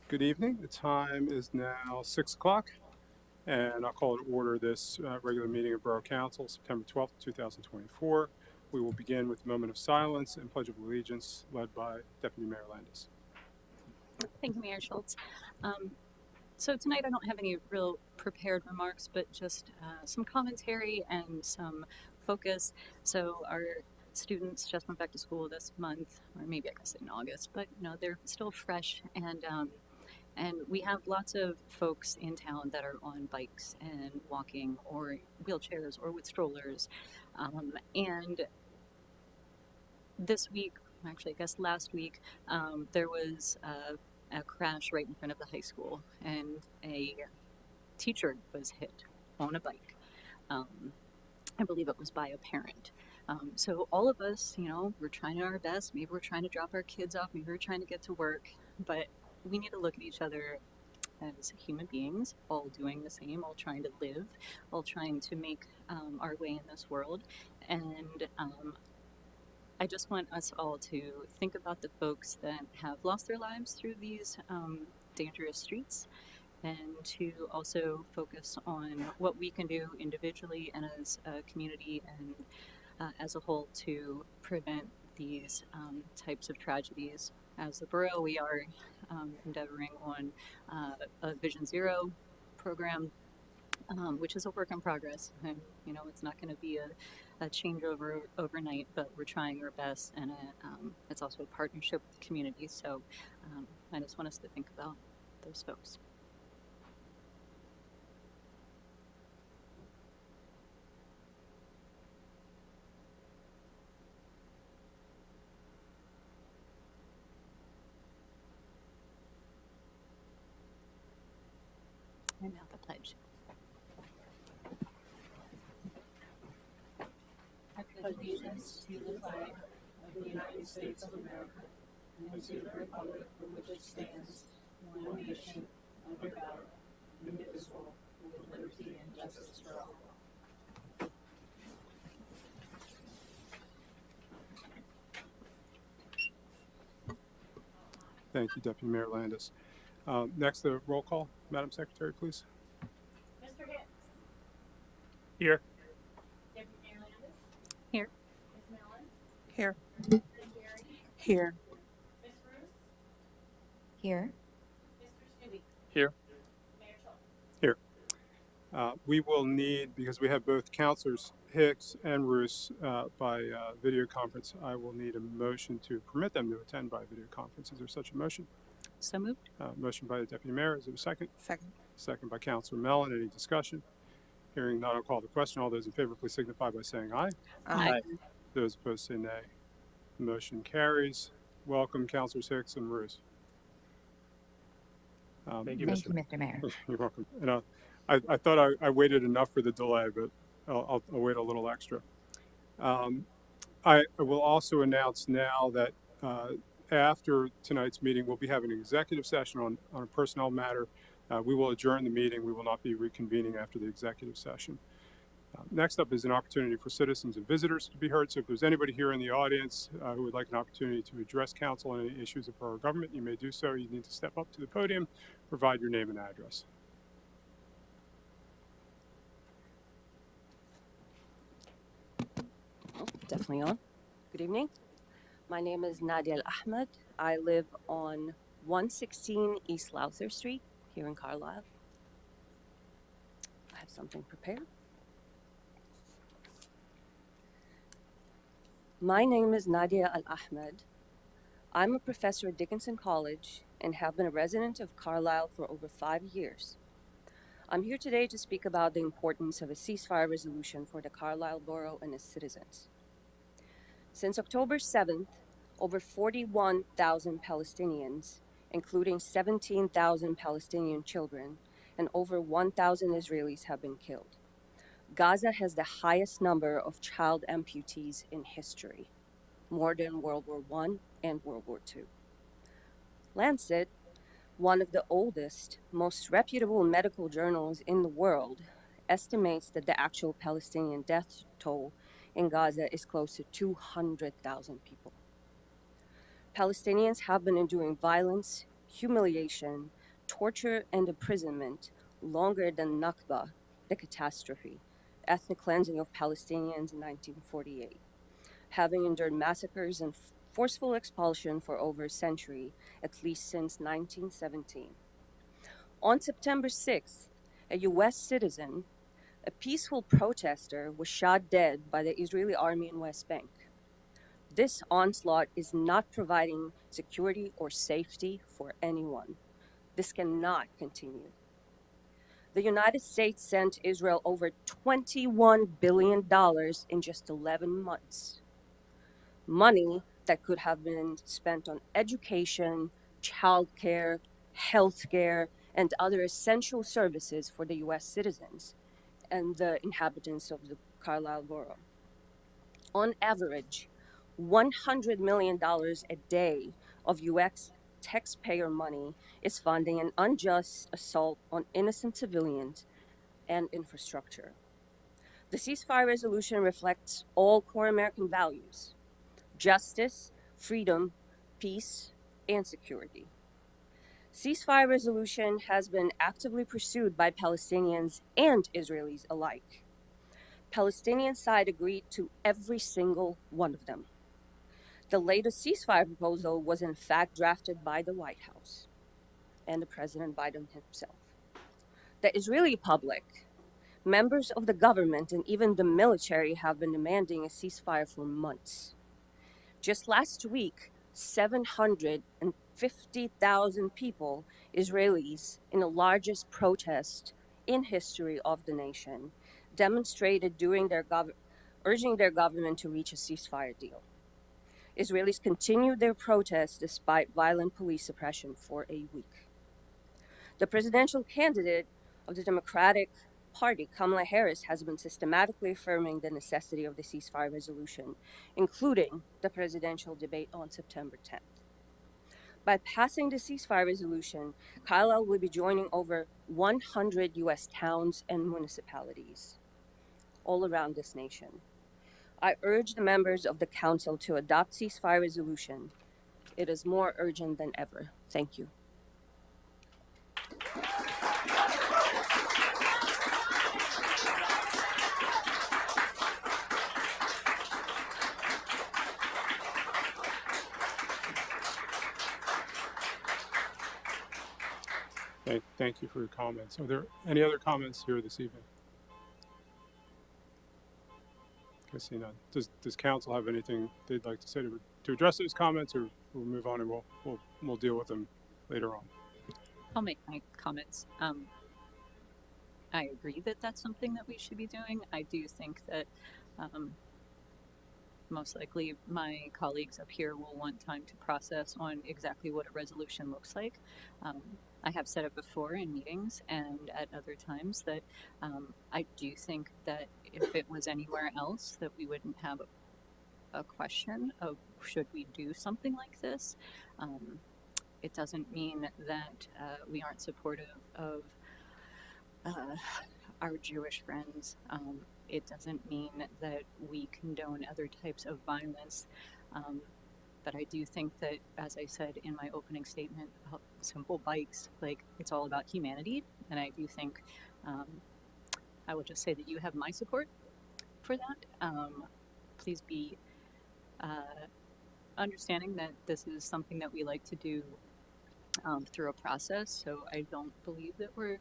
Good evening. The time is now 6 o'clock, and I'll call to order this regular meeting of Borough Council, September 12th, 2024. We will begin with a moment of silence and Pledge of Allegiance led by Deputy Mayor Landis. Thank you, Mayor Schultz. So tonight I don't have any real prepared remarks, but just some commentary and some focus. So our students just went back to school this month, or maybe I guess in August, but they're still fresh, and we have lots of folks in town that are on bikes and walking or wheelchairs or with strollers, and this week, actually, I guess last week, there was a crash right in front of the high school, and a teacher was hit on a bike. Um, I believe it was by a parent. So all of us, we're trying our best. Maybe we're trying to drop our kids off. Maybe we're trying to get to work, but we need to look at each other as human beings, all doing the same, all trying to live, all trying to make our way in this world. And I just want us all to think about the folks that have lost their lives through these dangerous streets, and to also focus on what we can do individually and as a community and as a whole to prevent these types of tragedies. As a borough, we are endeavoring on a Vision Zero program, which is a work in progress. And, it's not going to be a changeover overnight, but we're trying our best. And it's also a partnership with the community. So I just want us to think about those folks. And now the pledge. I pledge allegiance to the flag of the United States of America and to the republic for which it stands, one nation, under God, indivisible, with liberty and justice for all. Thank you, Deputy Mayor Landis. Next, the roll call. Madam Secretary, please. Mr. Hicks. Here. Deputy Mayor Landis. Here. Ms. Mellon. Here. Ms. Gary. Here. Ms. Bruce. Here. Mr. Stubbe. Here. Mayor Schultz. Here. We will need, because we have both Councilors Hicks and Roos by video conference, I will need a motion to permit them to attend by video conference. Is there such a motion? So moved. Motion by the Deputy Mayor. Is there a second? Second. Second by Councilor Mellon. Any discussion? Hearing none, I'll call the question. All those in favor, please signify by saying aye. Aye. Those opposed say nay. The motion carries. Welcome, Councilors Hicks and Roos. Thank you, Mr. Mayor. You're welcome. And I thought I waited enough for the delay, but I'll wait a little extra. I will also announce now that after tonight's meeting, we'll be having an executive session on a personnel matter. We will adjourn the meeting. We will not be reconvening after the executive session. Next up is an opportunity for citizens and visitors to be heard. So if there's anybody here in the audience who would like an opportunity to address council on any issues of borough government, you may do so. You need to step up to the podium, provide your name and address. Definitely on. Good evening. My name is Nadia Al Ahmed. I live on 116 East Lowther Street here in Carlisle. I have something prepared. My name is Nadia Al Ahmed. I'm a professor at Dickinson College and have been a resident of Carlisle for over 5 years. I'm here today to speak about the importance of a ceasefire resolution for the Carlisle Borough and its citizens. Since October 7th, over 41,000 Palestinians, including 17,000 Palestinian children, and over 1,000 Israelis have been killed. Gaza has the highest number of child amputees in history, more than World War I and World War II. Lancet, one of the oldest, most reputable medical journals in the world, estimates that the actual Palestinian death toll in Gaza is close to 200,000 people. Palestinians have been enduring violence, humiliation, torture and imprisonment longer than Nakba, the catastrophe, ethnic cleansing of Palestinians in 1948, having endured massacres and forceful expulsion for over a century, at least since 1917. On September 6th, a US citizen, a peaceful protester, was shot dead by the Israeli army in West Bank. This onslaught is not providing security or safety for anyone. This cannot continue. The United States sent Israel over $21 billion in just 11 months. Money that could have been spent on education, childcare, healthcare, and other essential services for the US citizens and the inhabitants of the Carlisle borough. On average, $100 million a day of US taxpayer money is funding an unjust assault on innocent civilians and infrastructure. The ceasefire resolution reflects all core American values: justice, freedom, peace, and security. Ceasefire resolution has been actively pursued by Palestinians and Israelis alike. Palestinian side agreed to every single one of them. The latest ceasefire proposal was in fact drafted by the White House and the President Biden himself. The Israeli public, members of the government, and even the military have been demanding a ceasefire for months. Just last week, 750,000 people, Israelis, in the largest protest in history of the nation, demonstrated urging their government to reach a ceasefire deal. Israelis continued their protests despite violent police suppression for a week. The presidential candidate of the Democratic Party, Kamala Harris, has been systematically affirming the necessity of the ceasefire resolution, including the presidential debate on September 10th. By passing the ceasefire resolution, Carlisle will be joining over 100 US towns and municipalities all around this nation. I urge the members of the council to adopt ceasefire resolution. It is more urgent than ever. Thank you. Thank you for your comments. Are there any other comments here this evening? I see none. Does council have anything they'd like to say to address those comments, or we'll move on and we'll deal with them later on? I'll make my comments. I agree that that's something that we should be doing. I do think that most likely my colleagues up here will want time to process on exactly what a resolution looks like. I have said it before in meetings and at other times that I do think that if it was anywhere else, that we wouldn't have a question of should we do something like this. It doesn't mean that we aren't supportive of our Jewish friends. It doesn't mean that we condone other types of violence. But I do think that, as I said in my opening statement about simple bikes, like it's all about humanity. And I do think I will just say that you have my support for that. Please be understanding that this is something that we like to do through a process. So I don't believe that we're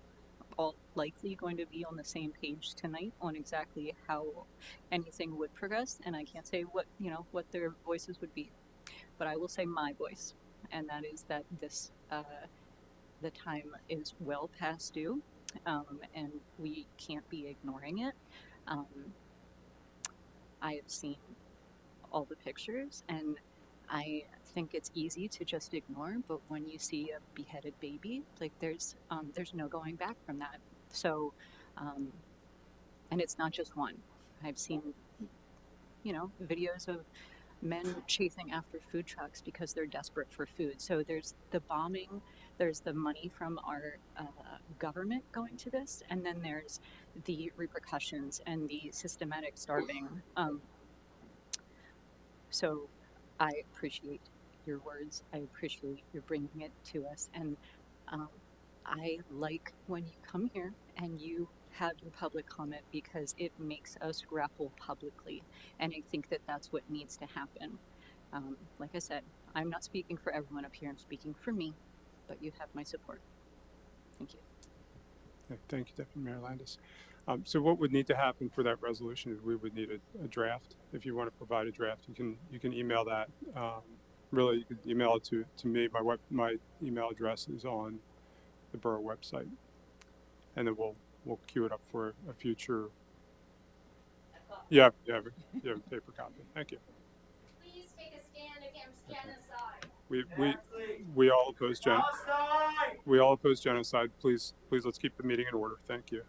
all likely going to be on the same page tonight on exactly how anything would progress, and I can't say what their voices would be, but I will say my voice, and that is that this the time is well past due, and we can't be ignoring it. I have seen all the pictures, and I think it's easy to just ignore, but when you see a beheaded baby, like there's no going back from that. So, and it's not just one. I've seen, videos of men chasing after food trucks because they're desperate for food. So there's the bombing, there's the money from our government going to this, and then there's the repercussions and the systematic starving. So I appreciate your words. I appreciate your bringing it to us. And I like when you come here and you have your public comment because it makes us grapple publicly. And I think that that's what needs to happen. Like I said, I'm not speaking for everyone up here, I'm speaking for me, but you have my support. Thank you. Yeah, thank you, Deputy Mayor Landis. So what would need to happen for that resolution is we would need a draft. If you want to provide a draft, you can email that. Really, you could email it to me. My email address is on the borough website, and then we'll queue it up for a future. Yeah, you have a paper copy. Thank you. Please take a stand against genocide. We all oppose we all oppose genocide. Please let's keep the meeting in order. Thank you.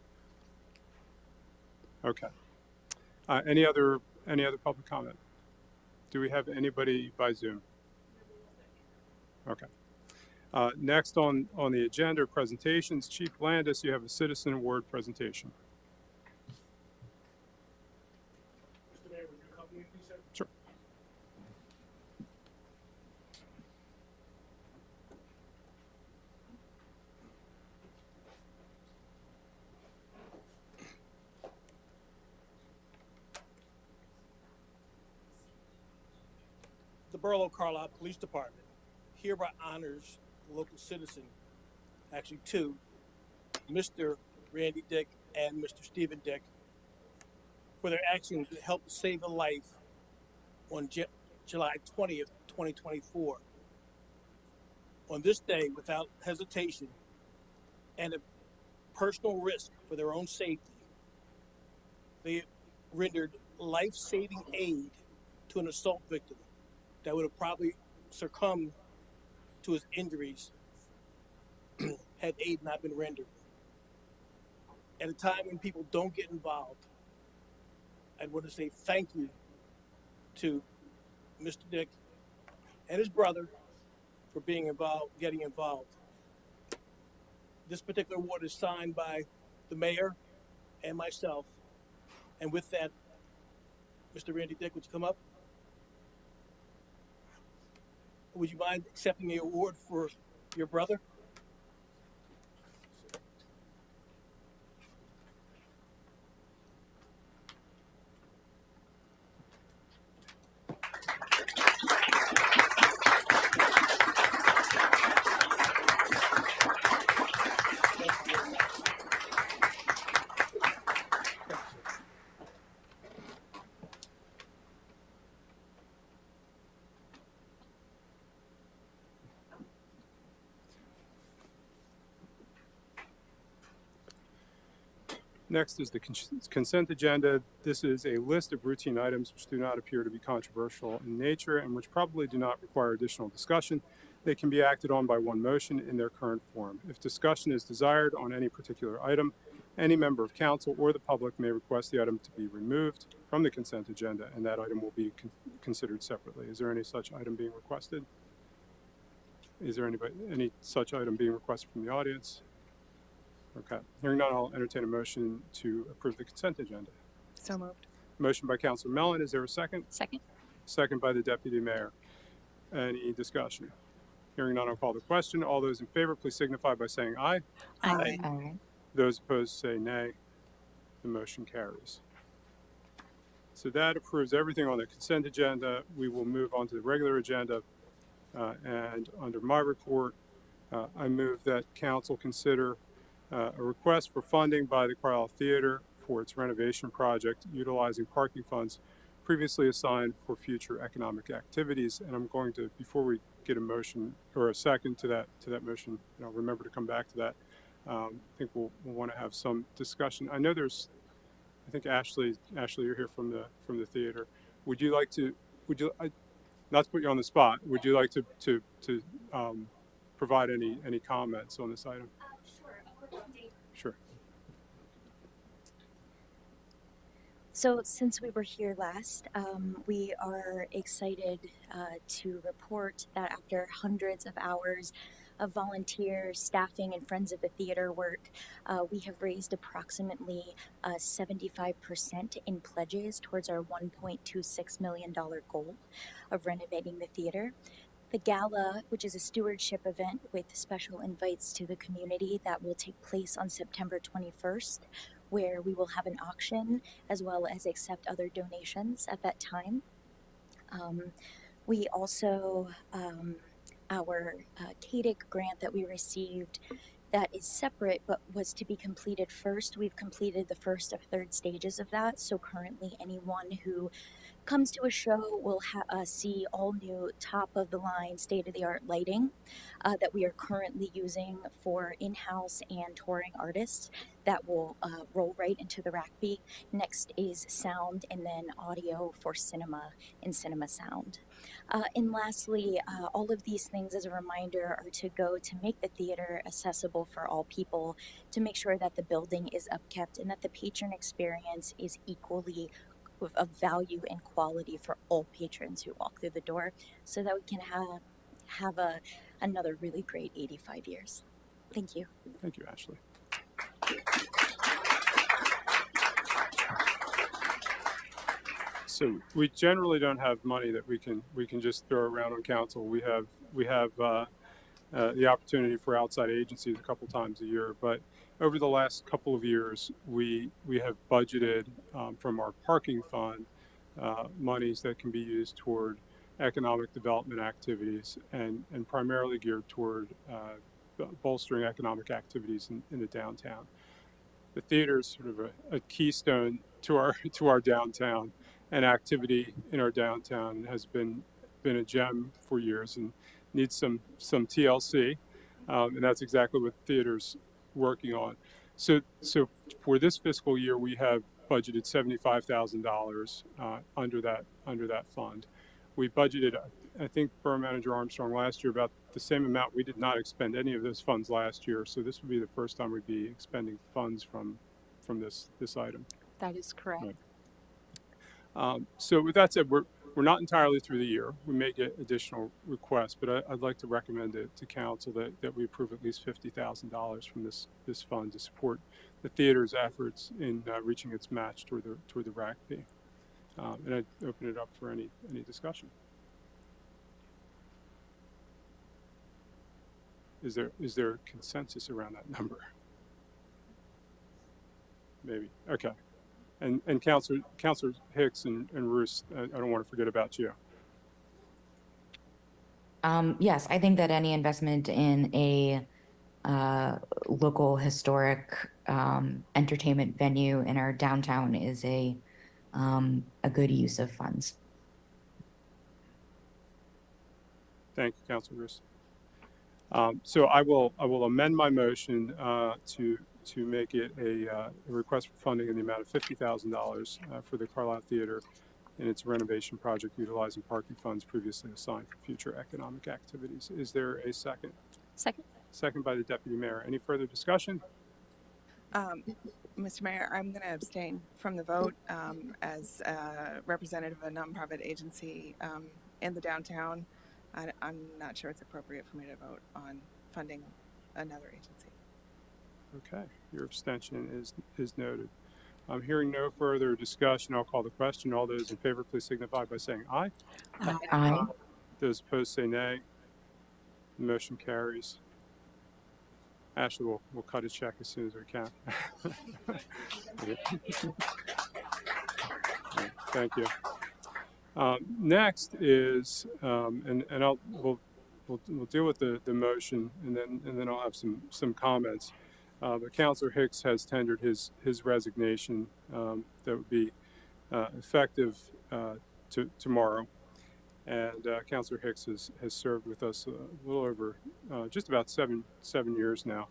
Okay. Any other public comment? Do we have anybody by Zoom? Okay. Next on the agenda are presentations. Chief Landis, you have a citizen award presentation. Mr. Mayor, would you accompany me, please, sir? Sure. The Borough of Carlisle Police Department hereby honors the local citizen, actually two, Mr. Randy Dick and Mr. Stephen Dick, for their actions that helped save a life on July 20th, 2024. On this day, without hesitation and at personal risk for their own safety, they rendered life-saving aid to an assault victim that would have probably succumbed to his injuries had aid not been rendered. At a time when people don't get involved, I want to say thank you to Mr. Dick and his brother for being involved, getting involved. This particular award is signed by the mayor and myself. And with that, Mr. Randy Dick, would you come up? Would you mind accepting the award for your brother? Next is the consent agenda. This is a list of routine items which do not appear to be controversial in nature and which probably do not require additional discussion. They can be acted on by one motion in their current form. If discussion is desired on any particular item, any member of council or the public may request the item to be removed from the consent agenda, and that item will be considered separately. Is there any such item being requested? Is there any such item being requested from the audience? Okay. Hearing none, I'll entertain a motion to approve the consent agenda. So moved. Motion by Councilor Mellon. Is there a second? Second? Second by the Deputy Mayor. Any discussion? Hearing none, I'll call the question. All those in favor, please signify by saying aye. Aye. Aye. Those opposed say nay. The motion carries. So that approves everything on the consent agenda. We will move on to the regular agenda. And under my report, I move that council consider a request for funding by the Carlisle Theater for its renovation project utilizing parking funds previously assigned for future economic activities. And I'm going to, before we get a motion or a second to that motion, and I'll remember to come back to that, I think we'll want to have some discussion. I know I think Ashley, you're here from the theater. Would you like to, not to put you on the spot, would you like to provide any comments on this item? Sure, a quick update. Sure. So since we were here last, we are excited to report that after hundreds of hours of volunteer staffing and Friends of the Theater work, we have raised approximately 75% in pledges towards our $1.26 million goal of renovating the theater. The gala, which is a stewardship event with special invites to the community, that will take place on September 21st, where we will have an auction as well as accept other donations at that time. We also, our CADIC grant that we received that is separate but was to be completed first. We've completed the first of third stages of that. So currently, anyone who comes to a show will see all new top of the line state of the art lighting that we are currently using for in-house and touring artists that will roll right into the RACB. Next is sound and then audio for cinema and cinema sound. And lastly, all of these things as a reminder are to go to make the theater accessible for all people, to make sure that the building is upkept and that the patron experience is equally of value and quality for all patrons who walk through the door, so that we can have another really great 85 years. Thank you. Thank you, Ashley. So we generally don't have money that we can just throw around on council. We have the opportunity for outside agencies a couple times a year, but over the last couple of years, we have budgeted from our parking fund monies that can be used toward economic development activities and primarily geared toward bolstering economic activities in the downtown. The theater is sort of a keystone to our downtown, and activity in our downtown has been a gem for years and needs some TLC, and that's exactly what the theater's working on. So for this fiscal year, we have budgeted $75,000 under that fund. We budgeted, I think, Borough Manager Armstrong last year about the same amount. We did not expend any of those funds last year, so this would be the first time we'd be expending funds from this item. That is correct. Right. So with that said, we're not entirely through the year. We may get additional requests, but I'd like to recommend it to council that we approve at least $50,000 from this fund to support the theater's efforts in reaching its match toward the RACP. And I'd open it up for any discussion. Is there consensus around that number? Maybe. Okay. And Councilor Hicks and Roos, I don't want to forget about you. Yes, I think that any investment in a local historic entertainment venue in our downtown is a good use of funds. Thank you, Councilor Roos. So I will amend my motion to make it a request for funding in the amount of $50,000 for the Carlisle Theater in its renovation project utilizing parking funds previously assigned for future economic activities. Is there a second? Second. Second by the Deputy Mayor. Any further discussion? Mr. Mayor, I'm going to abstain from the vote as a representative of a nonprofit agency in the downtown. I'm not sure it's appropriate for me to vote on funding another agency. Okay, your abstention is noted. I'm hearing no further discussion. I'll call the question. All those in favor, please signify by saying aye. Aye. Those opposed say nay. The motion carries. Ashley, we'll cut a check as soon as we can. Thank you. Next is, and we'll deal with the motion, and then I'll have some comments. But Councilor Hicks has tendered his resignation that would be effective tomorrow, and Councilor Hicks has served with us a little over just about seven years now.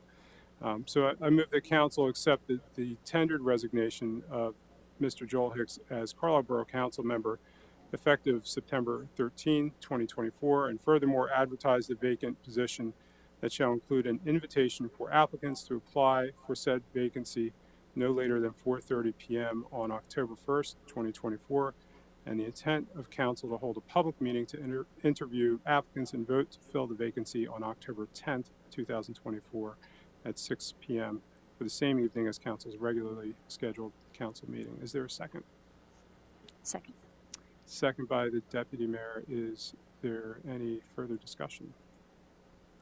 So I move that Council accept the tendered resignation of Mr. Joel Hicks as Carlisle Borough Council member effective September 13, 2024, and furthermore advertise the vacant position that shall include an invitation for applicants to apply for said vacancy no later than 4:30 p.m. on October 1st, 2024, and the intent of council to hold a public meeting to interview applicants and vote to fill the vacancy on October 10th, 2024 at 6 p.m. for the same evening as council's regularly scheduled council meeting. Is there a second? Second. second by the deputy mayor. Is there any further discussion?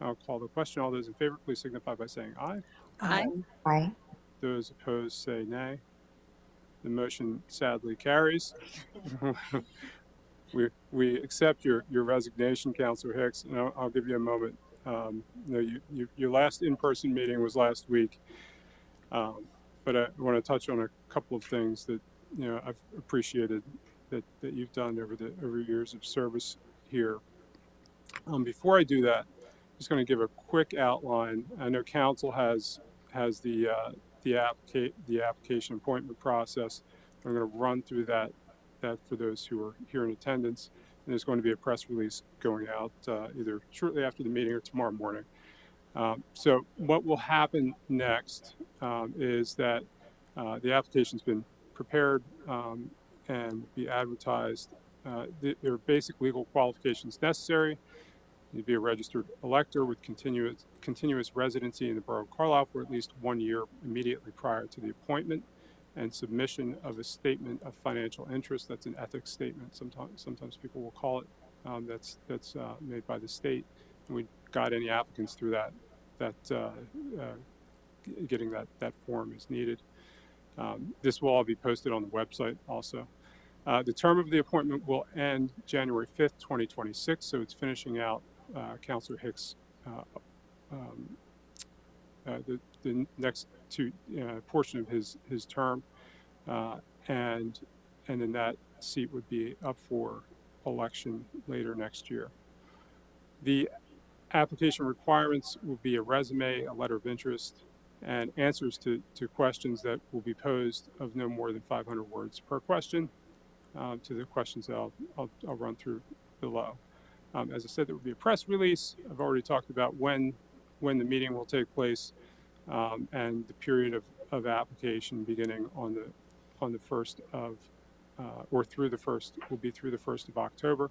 I'll call the question. All those in favor, please signify by saying aye. Aye. Aye. Those opposed say nay. The motion sadly carries. We accept your resignation, Councilor Hicks, and I'll give you a moment. Your last in-person meeting was last week, but I want to touch on a couple of things that I've appreciated that you've done over years of service here. Before I do that, I'm just going to give a quick outline. I know Council has the application appointment process. I'm going to run through that for those who are here in attendance. And there's going to be a press release going out either shortly after the meeting or tomorrow morning. So what will happen next is that the application's been prepared and be advertised. There are basic legal qualifications necessary. You be a registered elector with continuous residency in the borough of Carlisle for at least 1 year immediately prior to the appointment, and submission of a statement of financial interest. That's an ethics statement. Sometimes people will call it. That's made by the state, and we guide any applicants through getting that form is needed. This will all be posted on the website also. The term of the appointment will end January 5th, 2026, so it's finishing out Councilor Hicks' the next portion of his term, and then that seat would be up for election later next year. The application requirements will be a resume, a letter of interest, and answers to questions that will be posed of no more than 500 words per question, to the questions that I'll run through below. As I said, there will be a press release. I've already talked about when the meeting will take place, and the period of application beginning on the 1st of or through the 1st will be through the 1st of October.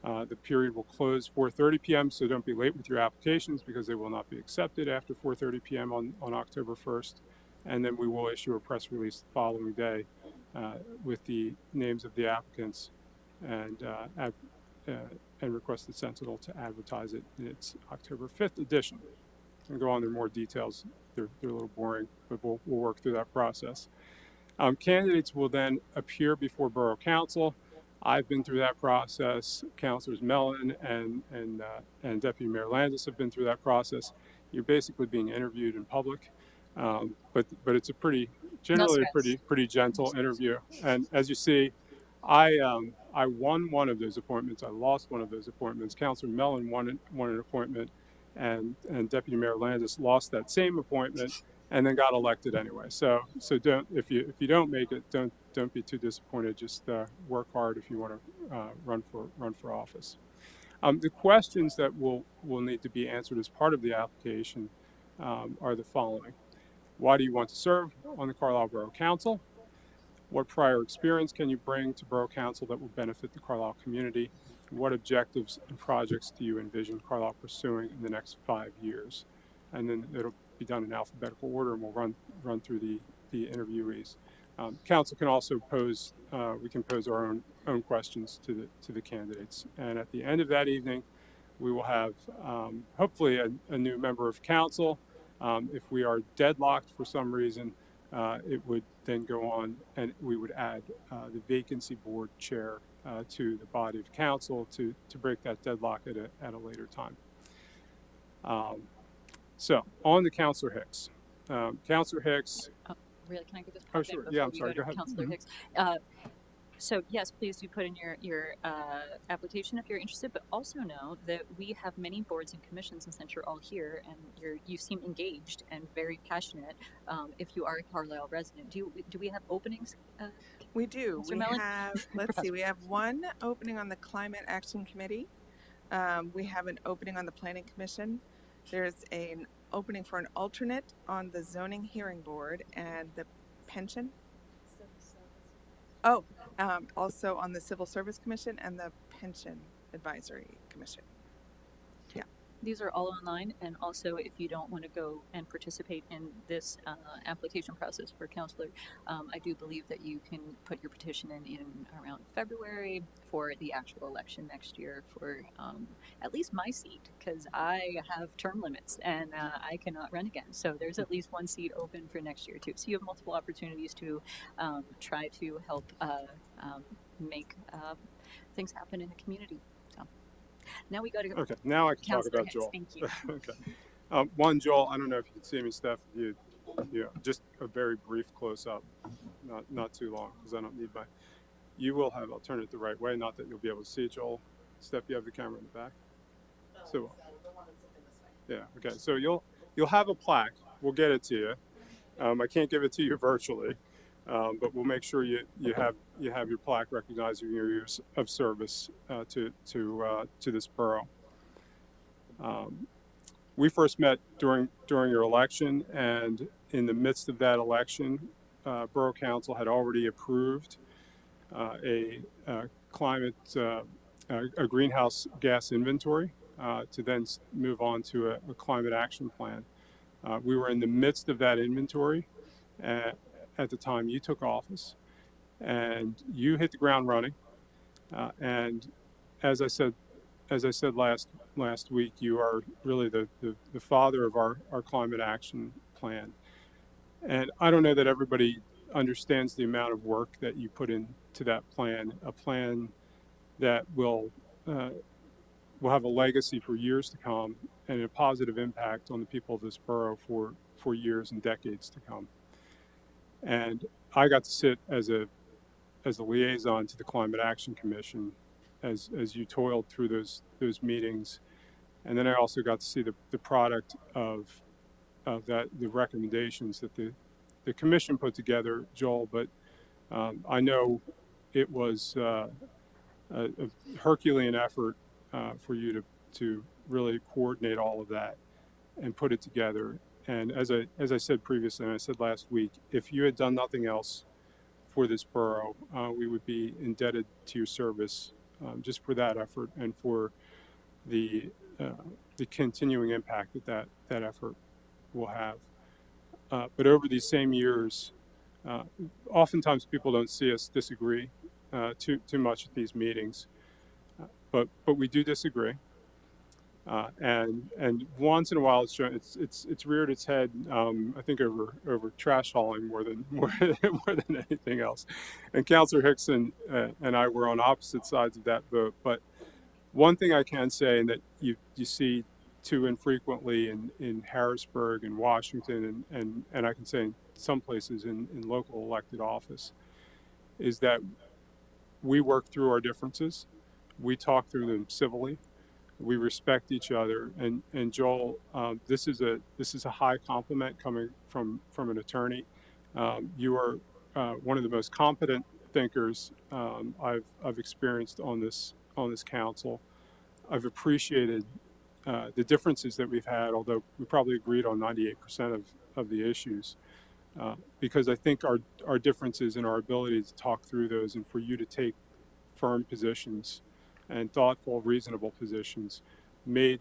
The period will close 4:30 p.m. So don't be late with your applications because they will not be accepted after 4:30 p.m. on October 1st, and then we will issue a press release the following day with the names of the applicants and request the Sentinel to advertise it in its October 5th edition. I'm going to go on to more details. They're a little boring, but we'll work through that process. Candidates will then appear before Borough Council. I've been through that process. Councilors Mellon and Deputy Mayor Landis have been through that process. You're basically being interviewed in public, but it's a generally a pretty gentle interview. And as you see, I won one of those appointments. I lost one of those appointments. Councilor Mellon won an appointment, and Deputy Mayor Landis lost that same appointment and then got elected anyway. So don't, if you don't make it, don't be too disappointed. Just work hard if you want to run for office. The questions that will need to be answered as part of the application are the following: why do you want to serve on the Carlisle Borough Council? What prior experience can you bring to Borough Council that will benefit the Carlisle community? What objectives and projects do you envision Carlisle pursuing in the next 5 years? And then it'll be done in alphabetical order, and we'll run through the interviewees. Council can also pose our own questions to the candidates. And at the end of that evening, we will have hopefully a new member of council. If we are deadlocked for some reason, it would then go on, and we would add the vacancy board chair to the body of council to break that deadlock at a later time. So on to Councilor Hicks. Councilor Hicks. Really, can I get this? Oh, sure. Yeah, I'm sorry. Go ahead. Councilor Hicks. So yes, please do put in your application if you're interested, but also know that we have many boards and commissions, and since you're all here and you seem engaged and very passionate, if you are a Carlisle resident, do we have openings? We do. Mr. We Mellon? have, let's see, we have one opening on the Climate Action Committee. We have an opening on the Planning Commission. There's an opening for an alternate on the Zoning Hearing Board and the Pension. Oh, also on the Civil Service Commission and the Pension Advisory Commission. Yeah. These are all online, and also if you don't want to go and participate in this application process for counselor, I do believe that you can put your petition in around February for the actual election next year for at least my seat, because I have term limits and I cannot run again. So there's at least one seat open for next year too. So you have multiple opportunities to try to help make things happen in the community. So now we go to Okay, now I can talk Counselor about Hicks. Joel. Thank you. Okay. One, Joel, I don't know if you can see me, Steph. Just a very brief close up, not too long, because I don't need my. You will have. I'll turn it the right way. Not that you'll be able to see it, Joel. Steph, you have the camera in the back. So. Yeah. Okay. So you'll have a plaque. We'll get it to you. I can't give it to you virtually, but we'll make sure you have your plaque recognizing your years of service to this borough. We first met during your election, and in the midst of that election, Borough Council had already approved a greenhouse gas inventory to then move on to a climate action plan. We were in the midst of that inventory at the time you took office, and you hit the ground running. And as I said last week, you are really the father of our climate action plan. And I don't know that everybody understands the amount of work that you put into that plan, a plan that will have a legacy for years to come and a positive impact on the people of this borough for years and decades to come. And I got to sit as a liaison to the Climate Action Commission as you toiled through those meetings, and then I also got to see the product of the recommendations that the commission put together, Joel. But I know it was a Herculean effort for you to really coordinate all of that and put it together. And as I said previously, and I said last week, if you had done nothing else for this borough, we would be indebted to your service just for that effort and for the continuing impact that effort will have. But over these same years, oftentimes people don't see us disagree too much at these meetings, but we do disagree. And once in a while it's reared its head, I think over trash hauling more than anything else. And Councilor Hickson and I were on opposite sides of that vote. But one thing I can say, and that you see too infrequently in Harrisburg and Washington, and I can say in some places in local elected office, is that we work through our differences. We talk through them civilly. We respect each other, and Joel, this is a high compliment coming from an attorney. You are one of the most competent thinkers I've experienced on this council. I've appreciated the differences that we've had, although we probably agreed on 98% of the issues, because I think our differences in our ability to talk through those and for you to take firm positions and thoughtful, reasonable positions made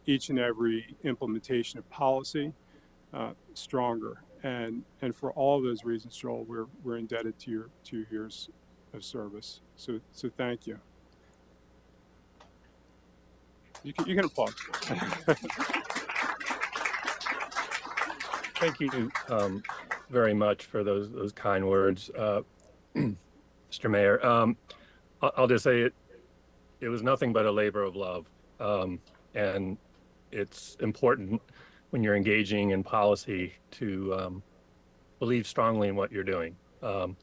each and every implementation of policy stronger. And for all of those reasons, Joel, we're indebted to your 2 years of service. So thank you. You can applaud. Thank you very much for those kind words, Mr. Mayor. I'll just say it was nothing but a labor of love, and it's important when you're engaging in policy to believe strongly in what you're doing. And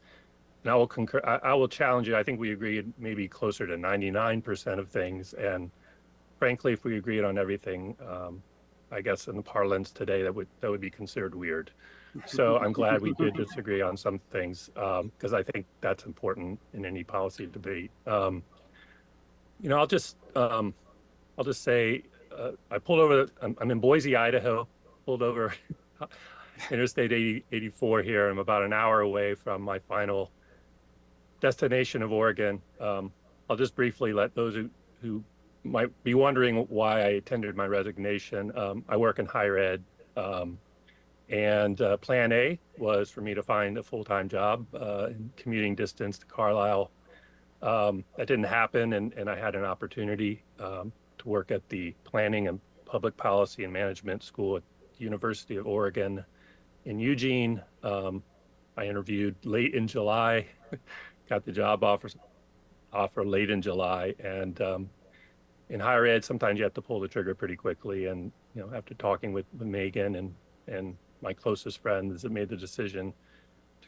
I will concur. I will challenge you. I think we agreed maybe closer to 99% of things, and frankly, if we agreed on everything, I guess in the parlance today, that would be considered weird. So I'm glad we did disagree on some things, because I think that's important in any policy debate. I'll just say I pulled over. I'm in Boise, Idaho. Pulled over Interstate 84 here. I'm about an hour away from my final destination of Oregon. I'll just briefly let those who might be wondering why I tendered my resignation. I work in higher ed, and plan A was for me to find a full-time job in commuting distance to Carlisle. That didn't happen, and I had an opportunity to work at the Planning and Public Policy and Management School at the University of Oregon in Eugene. I interviewed late in July, got the job offer late in July, and in higher ed, sometimes you have to pull the trigger pretty quickly. And after talking with Megan and my closest friends, that made the decision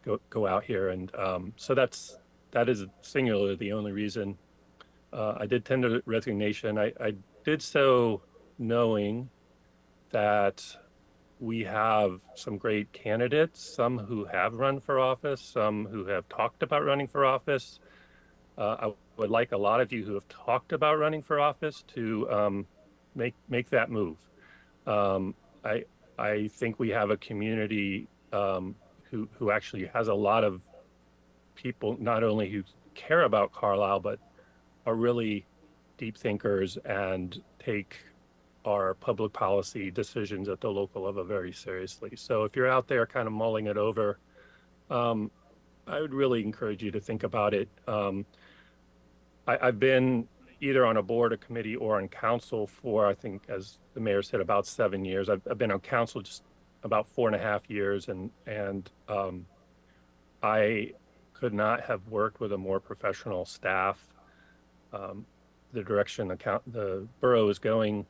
to go out here. And so that is singularly the only reason. I did tender resignation. I did so knowing that we have some great candidates, some who have run for office, some who have talked about running for office. I would like a lot of you who have talked about running for office to make that move. I think we have a community who actually has a lot of people, not only who care about Carlisle, but are really deep thinkers and take our public policy decisions at the local level very seriously. So if you're out there kind of mulling it over, I would really encourage you to think about it. I've been either on a board, a committee, or on council for, I think, as the mayor said, about 7 years. I've been on council just about 4.5 years, and I could not have worked with a more professional staff. The direction the borough is going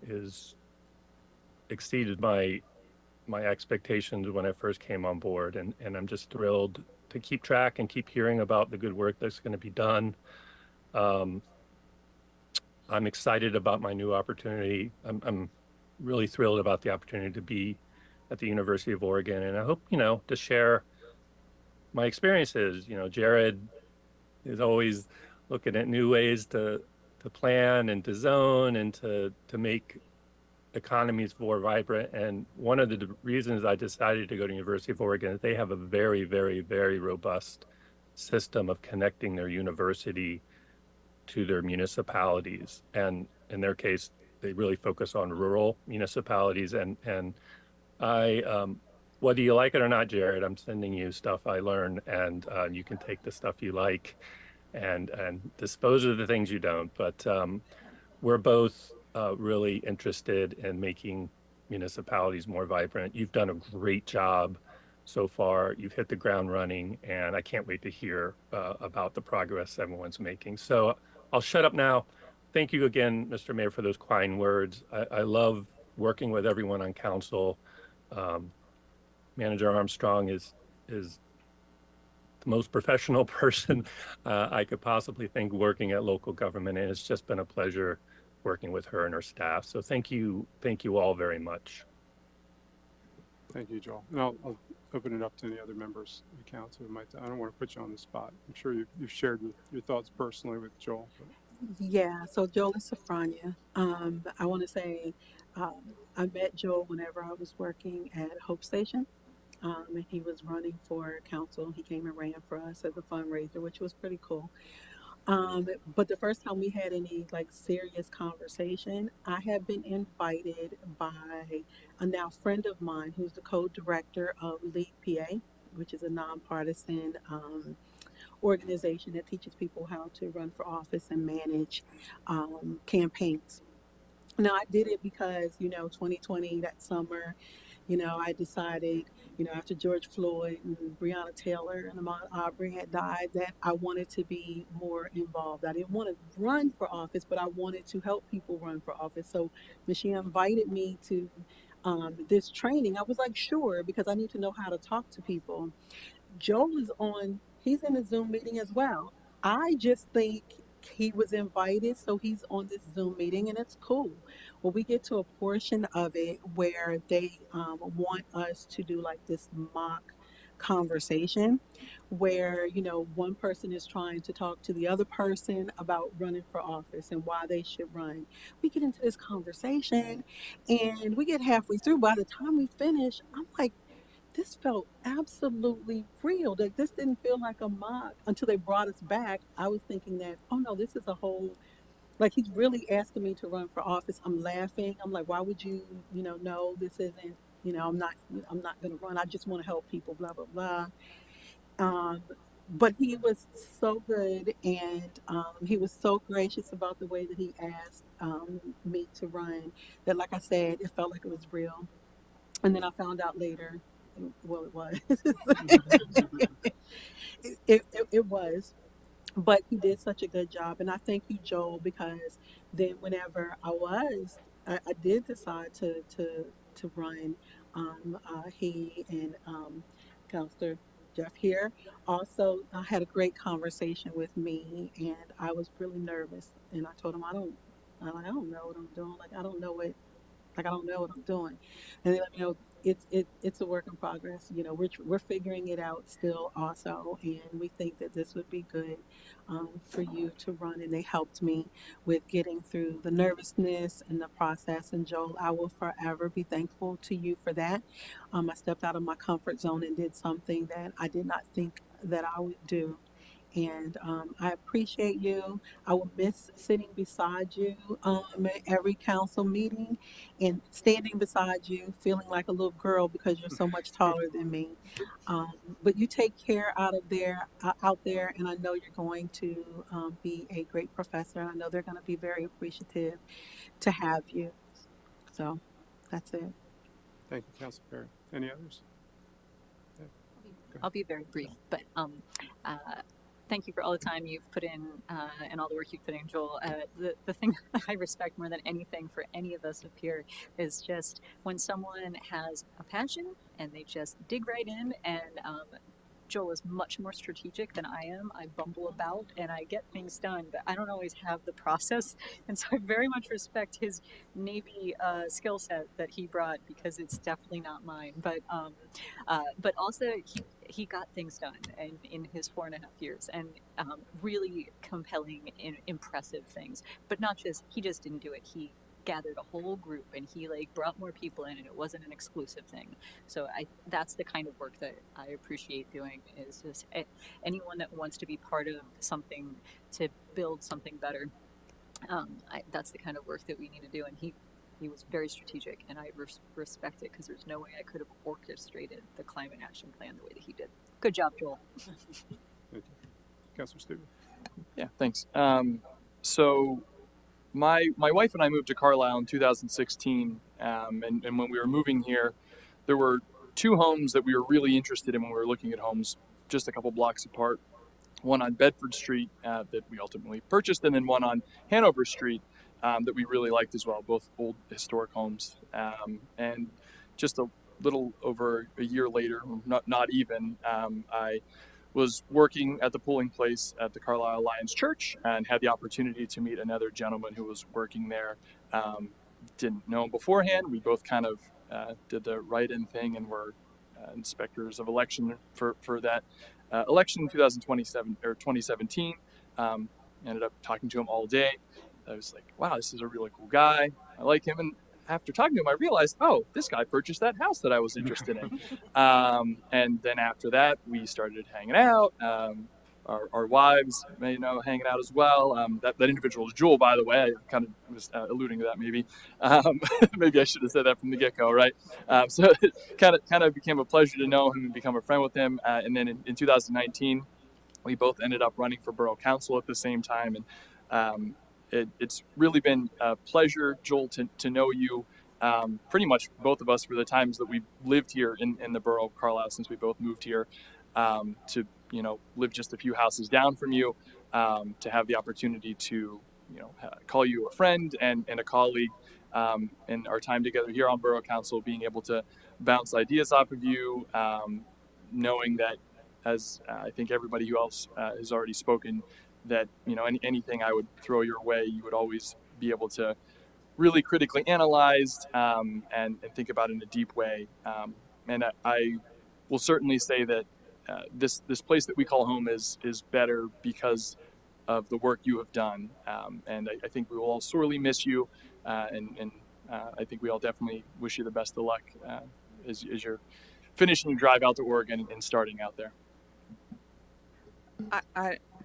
is exceeded my expectations when I first came on board, and I'm just thrilled to keep track and keep hearing about the good work that's going to be done. I'm excited about my new opportunity. I'm really thrilled about the opportunity to be at the University of Oregon, and I hope to share my experiences. Jared is always looking at new ways to plan and to zone and to make economies more vibrant. And one of the reasons I decided to go to University of Oregon is they have a very, very, very robust system of connecting their university to their municipalities. And in their case, they really focus on rural municipalities. And I, whether you like it or not, Jared, I'm sending you stuff I learned, and you can take the stuff you like and dispose of the things you don't. But we're both really interested in making municipalities more vibrant. You've done a great job so far. You've hit the ground running, and I can't wait to hear about the progress everyone's making. So I'll shut up now. Thank you again, Mr. Mayor, for those kind words. I love working with everyone on council. Manager Armstrong is the most professional person I could possibly think working at local government, and it's just been a pleasure working with her and her staff. So thank you all very much. Thank you, Joel. And I'll open it up to any other members of the council who might. I don't want to put you on the spot. I'm sure you've shared your thoughts personally with Joel. But. Yeah, so Joel and Safrania. I want to say I met Joel whenever I was working at Hope Station. And he was running for council. He came and ran for us as a fundraiser, which was pretty cool. But the first time we had any serious conversation, I had been invited by a now friend of mine who's the co-director of Lead PA, which is a nonpartisan organization that teaches people how to run for office and manage campaigns. Now I did it because 2020, that summer, I decided, after George Floyd and Breonna Taylor and Ahmaud Arbery had died, that I wanted to be more involved. I didn't want to run for office, but I wanted to help people run for office. So when she invited me to this training, I was like, sure, because I need to know how to talk to people. Joel he's in a Zoom meeting as well. I just think he was invited, so he's on this Zoom meeting, and it's cool. Well, we get to a portion of it where they want us to do this mock conversation where, one person is trying to talk to the other person about running for office and why they should run. We get into this conversation and we get halfway through. By the time we finish, I'm like, this felt absolutely real. This didn't feel like a mock until they brought us back. I was thinking that, oh no, this is a whole Like he's really asking me to run for office. I'm laughing. I'm like, why would you, no, this isn't, I'm not going to run. I just want to help people, blah, blah, blah. Um, but he was so good, and he was so gracious about the way that he asked me to run that, like I said, it felt like it was real. And then I found out later, well, it was. It was. But he did such a good job, and I thank you, Joel, because then whenever I did decide to run. He and Counselor Jeff here also had a great conversation with me, and I was really nervous, and I told him I don't know what I'm doing, like I don't know what I'm doing, and they let me know it's a work in progress. We're figuring it out still also, and we think that this would be good for you to run. And they helped me with getting through the nervousness and the process. And Joel, I will forever be thankful to you for that. I stepped out of my comfort zone and did something that I did not think that I would do. And I appreciate you. I will miss sitting beside you at every council meeting and standing beside you, feeling like a little girl because you're so much taller than me. But you take care out there, and I know you're going to be a great professor. And I know they're going to be very appreciative to have you. So that's it. Thank you, Council Perry. Any others? I'll be very brief, but uh, thank you for all the time you've put in and all the work you've put in, Joel. The thing I respect more than anything for any of us up here is just when someone has a passion and they just dig right in. And Joel is much more strategic than I am. I bumble about and I get things done, but I don't always have the process. And so I very much respect his Navy skill set that he brought, because it's definitely not mine. But also he got things done in his 4.5 years, and really compelling and impressive things. But not just, he just didn't do it. He gathered a whole group and he brought more people in, and it wasn't an exclusive thing. So that's the kind of work that I appreciate doing, is just anyone that wants to be part of something to build something better. That's the kind of work that we need to do, and he was very strategic, and I respect it, because there's no way I could have orchestrated the climate action plan the way that he did. Good job, Joel. Thank you. Councilor Stephen. Yeah, thanks. So my wife and I moved to Carlisle in 2016, and when we were moving here, there were two homes that we were really interested in when we were looking at homes just a couple blocks apart. One on Bedford Street that we ultimately purchased, and then one on Hanover Street that we really liked as well, both old historic homes. And just a little over a year later, not even, I was working at the polling place at the Carlisle Alliance Church and had the opportunity to meet another gentleman who was working there. Didn't know him beforehand. We both kind of did the write-in thing and were inspectors of election for that election in 2017. Ended up talking to him all day. I was like, wow, this is a really cool guy. I like him. And after talking to him, I realized, oh, this guy purchased that house that I was interested in. And then after that, we started hanging out. Our wives, hanging out as well. That individual is Jewel, by the way. I kind of was alluding to that, maybe. Maybe I should have said that from the get-go, right? So it kind of became a pleasure to know him and become a friend with him. And then in 2019, we both ended up running for borough council at the same time. And it's really been a pleasure, Joel, to know you. Pretty much both of us for the times that we've lived here in the borough of Carlisle since we both moved here, to live just a few houses down from you, to have the opportunity to call you a friend and a colleague, in our time together here on borough council, being able to bounce ideas off of you, knowing that, as I think everybody who else has already spoken, that anything I would throw your way, you would always be able to really critically analyze and think about in a deep way. And I will certainly say that this place that we call home is better because of the work you have done. And I think we will all sorely miss you. And I think we all definitely wish you the best of luck as you're finishing your drive out to Oregon and starting out there.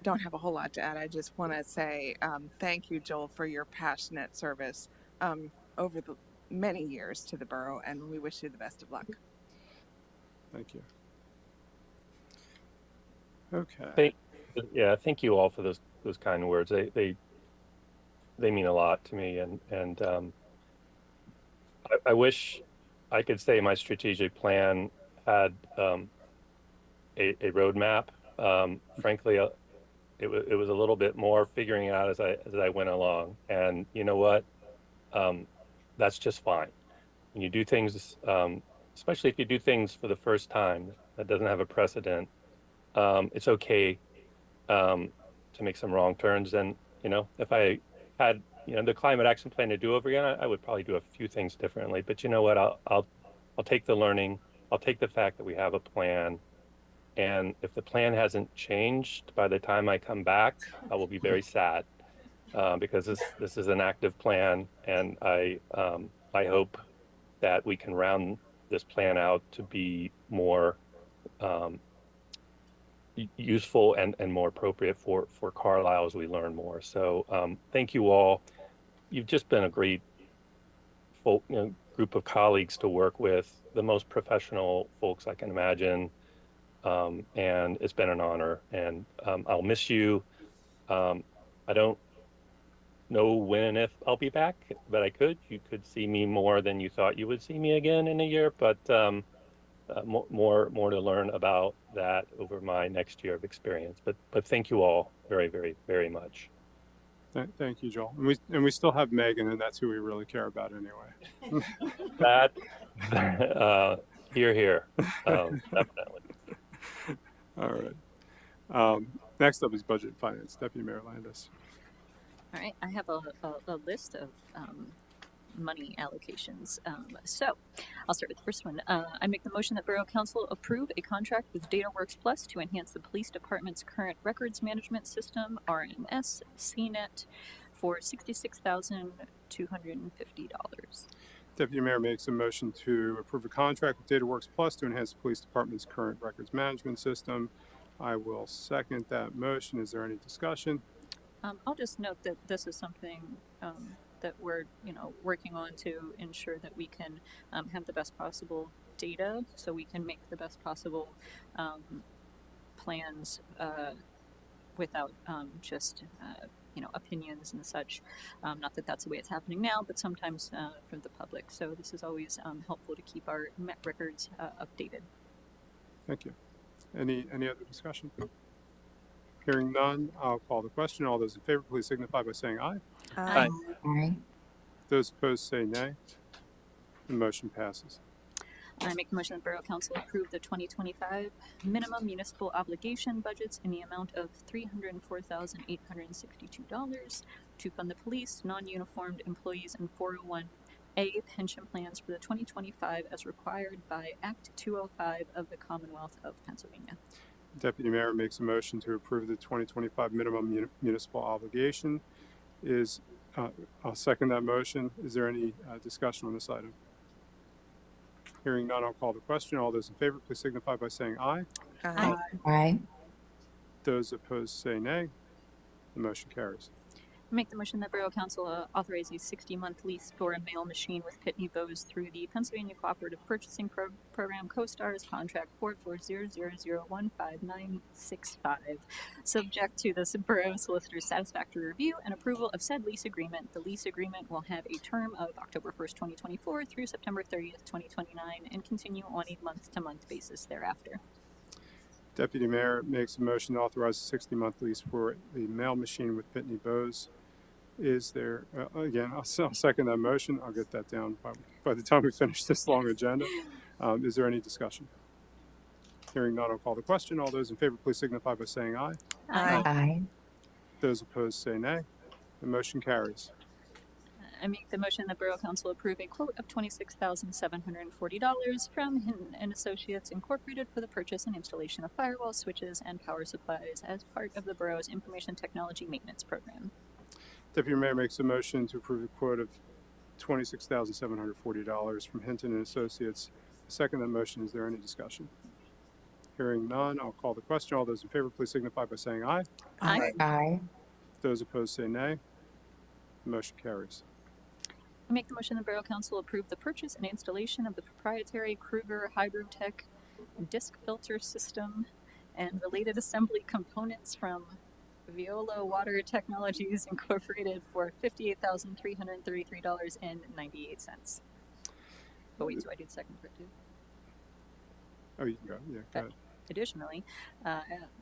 don't have a whole lot to add. I just want to say thank you, Joel, for your passionate service over the many years to the borough, and we wish you the best of luck. Thank you. Okay. Thank you all for those kind words. They mean a lot to me, and I wish I could say my strategic plan had a roadmap. Frankly, it was a little bit more figuring out as I went along. And you know what? That's just fine. When you do things, especially if you do things for the first time that doesn't have a precedent, it's okay to make some wrong turns. And if I had the climate action plan to do over again, I would probably do a few things differently. But you know what? I'll take the learning. I'll take the fact that we have a plan. And if the plan hasn't changed by the time I come back, I will be very sad because this is an active plan, and I hope that we can round this plan out to be more useful and more appropriate for Carlisle as we learn more. So thank you all. You've just been a great group of colleagues to work with, the most professional folks I can imagine. And it's been an honor, and I'll miss you. I don't know when and if I'll be back, but you could see me more than you thought you would see me again in a year, but more to learn about that over my next year of experience. But thank you all very, very, very much. Thank you, Joel. And we still have Megan, and that's who we really care about anyway. That here, definitely. All right. Next up is Budget and Finance, Deputy Mayor Landis. All right, I have a list of money allocations. So I'll start with the first one. I make the motion that Borough Council approve a contract with DataWorks Plus to enhance the police department's current records management system, RMS CNET, for $66,250. Deputy Mayor makes a motion to approve a contract with DataWorks Plus to enhance the police department's current records management system. I will second that motion. Is there any discussion? I'll just note that this is something that we're working on to ensure that we can have the best possible data, so we can make the best possible plans without just opinions and such. Not that that's the way it's happening now, but sometimes from the public. So this is always helpful to keep our Met records updated. Thank you. Any other discussion? Hearing none, I'll call the question. All those in favor, please signify by saying aye. Aye. Aye. Those opposed say nay. The motion passes. I make the motion that Borough Council approve the 2025 minimum municipal obligation budgets in the amount of $304,862 to fund the police, non-uniformed employees, and 401A pension plans for the 2025 as required by Act 205 of the Commonwealth of Pennsylvania. Deputy Mayor makes a motion to approve the 2025 minimum municipal obligation. I'll second that motion. Is there any discussion on this item? Hearing none, I'll call the question. All those in favor, please signify by saying aye. Aye. Aye. Those opposed say nay. The motion carries. I make the motion that Borough Council authorize a 60-month lease for a mail machine with Pitney Bowes through the Pennsylvania Cooperative Purchasing Program CoStarz contract 4400015965. Subject to the Borough Solicitor's satisfactory review and approval of said lease agreement, the lease agreement will have a term of October 1st, 2024 through September 30th, 2029 and continue on a month-to-month basis thereafter. Deputy Mayor makes a motion to authorize a 60-month lease for the mail machine with Pitney Bowes. Is there, again, I'll second that motion. I'll get that down by the time we finish this long agenda. Is there any discussion? Hearing none, I'll call the question. All those in favor, please signify by saying aye. Aye. Aye. Those opposed say nay. The motion carries. I make the motion that Borough Council approve a quote of $26,740 from Hinton and Associates Incorporated for the purchase and installation of firewall switches and power supplies as part of the borough's information technology maintenance program. Deputy Mayor makes a motion to approve a quote of $26,740 from Hinton and Associates. Second that motion. Is there any discussion? Hearing none, I'll call the question. All those in favor, please signify by saying aye. Aye. Aye. Those opposed say nay. The motion carries. I make the motion the Borough Council approve the purchase and installation of the proprietary Kruger Hydrotech disc filter system and related assembly components from Viola Water Technologies Incorporated for $58,333.98. Oh wait, do I do the second part too? Oh, you can go. Yeah, go ahead. Additionally,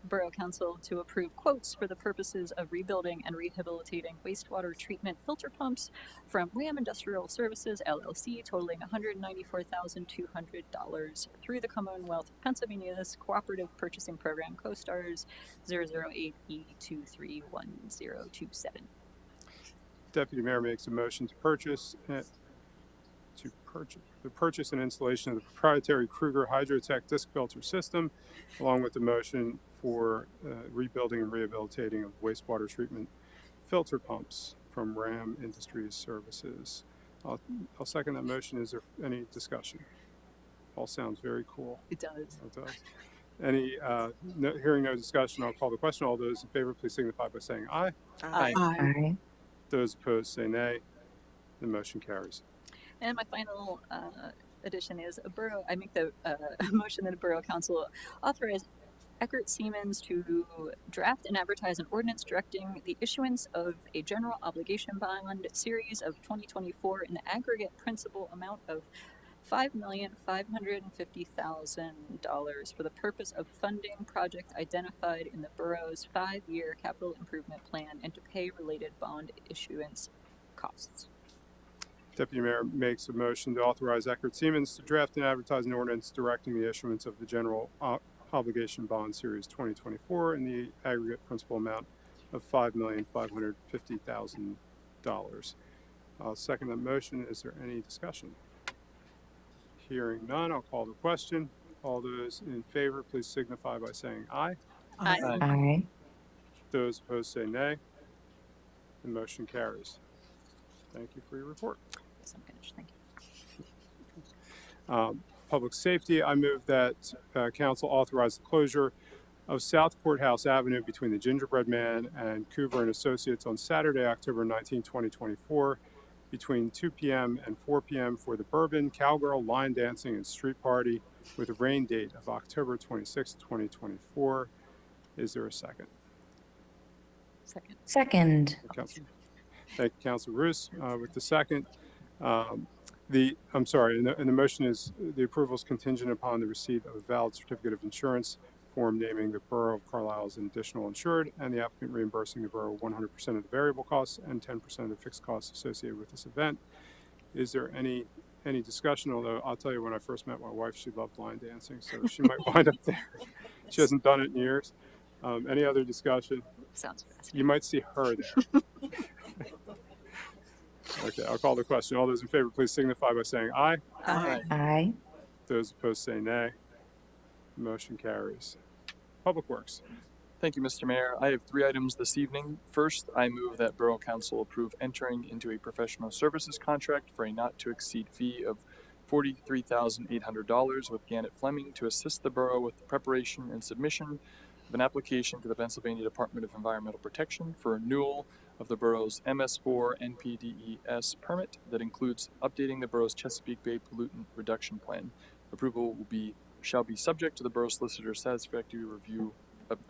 Borough Council to approve quotes for the purposes of rebuilding and rehabilitating wastewater treatment filter pumps from Ram Industrial Services LLC totaling $194,200 through the Commonwealth of Pennsylvania's Cooperative Purchasing Program, CoStars 008E231027. Deputy Mayor makes a motion to purchase the purchase and installation of the proprietary Kruger Hydrotech disc filter system, along with the motion for rebuilding and rehabilitating of wastewater treatment filter pumps from Ram Industries Services. I'll second that motion. Is there any discussion? All sounds very cool. It does. It does. Any hearing no discussion, I'll call the question. All those in favor, please signify by saying aye. Aye. Aye. Those opposed say nay. The motion carries. And my final addition is I make the motion that a Borough Council authorize Eckert Siemens to draft and advertise an ordinance directing the issuance of a general obligation bond series of 2024 in the aggregate principal amount of $5,550,000 for the purpose of funding projects identified in the borough's 5-year capital improvement plan and to pay related bond issuance costs. Deputy Mayor makes a motion to authorize Eckert Siemens to draft and advertise an ordinance directing the issuance of the general obligation bond series 2024 in the aggregate principal amount of $5,550,000. I'll second that motion. Is there any discussion? Hearing none, I'll call the question. All those in favor, please signify by saying aye. Aye. Aye. Those opposed say nay. The motion carries. Thank you for your report. Yes, I'm finished. Thank you. Public safety, I move that council authorize the closure of South Courthouse Avenue between the Gingerbread Man and Coover and Associates on Saturday, October 19, 2024, between 2 p.m. and 4 p.m. for the Bourbon, Cowgirl, Line Dancing, and Street Party with a rain date of October 26, 2024. Is there a second? Second. Second. Thank you, Councilor Roos. With the second, and the motion is the approval is contingent upon the receipt of a valid certificate of insurance form naming the Borough of Carlisle as an additional insured and the applicant reimbursing the borough 100% of the variable costs and 10% of the fixed costs associated with this event. Is there any discussion? Although I'll tell you, when I first met my wife, she loved line dancing, so she might wind up there. She hasn't done it in years. Any other discussion? Sounds fascinating. You might see her there. Okay, I'll call the question. All those in favor, please signify by saying aye. Aye. Aye. Those opposed say nay. Motion carries. Public Works. Thank you, Mr. Mayor. I have 3 items this evening. First, I move that Borough Council approve entering into a professional services contract for a not-to-exceed fee of $43,800 with Gannett Fleming to assist the borough with the preparation and submission of an application to the Pennsylvania Department of Environmental Protection for renewal of the borough's MS4 NPDES permit that includes updating the borough's Chesapeake Bay pollutant reduction plan. Approval shall be subject to the borough solicitor's satisfactory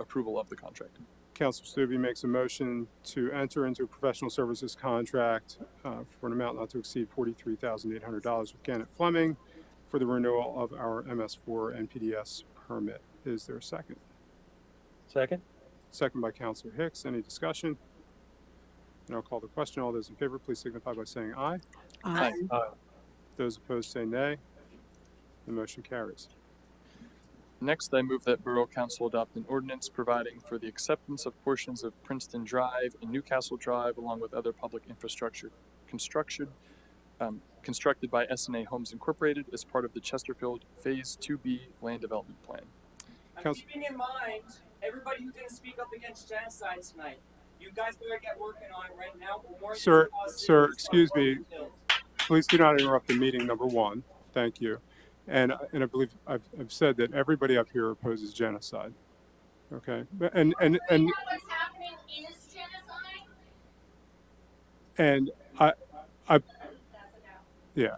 approval of the contract. Councilor Stubbe makes a motion to enter into a professional services contract for an amount not to exceed $43,800 with Gannett Fleming for the renewal of our MS4 NPDES permit. Is there a second? Second. Second by Councilor Hicks. Any discussion? And I'll call the question. All those in favor, please signify by saying aye. Aye. Those opposed say nay. The motion carries. Next, I move that Borough Council adopt an ordinance providing for the acceptance of portions of Princeton Drive and Newcastle Drive, along with other public infrastructure constructed by S&A Homes Incorporated as part of the Chesterfield Phase 2B Land Development Plan. Keeping in mind, everybody who didn't speak up against genocide tonight, you guys better get working on it right now. Sir, excuse me. Please do not interrupt the meeting, number one. Thank you. And I believe I've said that everybody up here opposes genocide. Okay, and What's happening is genocide? and I That's a no. yeah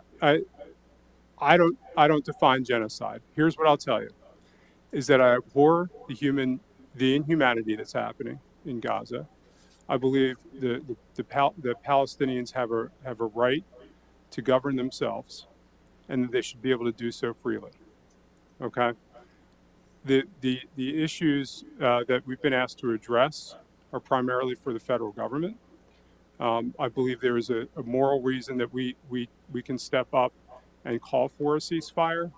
I don't define genocide. Here's what I'll tell you: is that I abhor the inhumanity that's happening in Gaza. I believe the Palestinians have a right to govern themselves, and that they should be able to do so freely. Okay. The issues that we've been asked to address are primarily for the federal government. I believe there is a moral reason that we can step up and call for a ceasefire.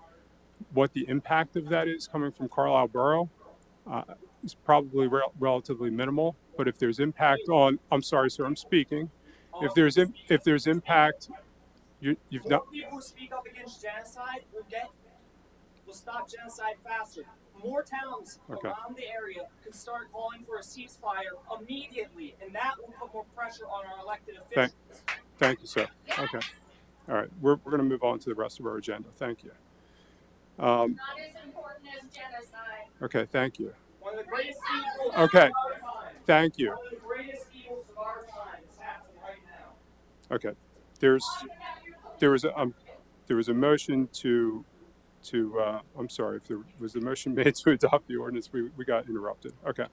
What the impact of that is coming from Carlisle Borough is probably relatively minimal. But if there's impact on, I'm sorry, sir, I'm speaking. If there's impact, you've More not. people who speak up against genocide will stop genocide faster. More towns Okay. around the area could start calling for a ceasefire immediately, and that will put more pressure on our elected officials. Thank you, sir. Okay. All right. We're going to move on to the rest of our agenda. Thank you. Not as important as genocide. Okay. Thank you. One of the greatest evils Okay. of our time. Thank you. One of the greatest evils of our time is happening right now. Okay. There was a motion to I'm sorry, if there was a motion made to adopt the ordinance, we got interrupted. Okay.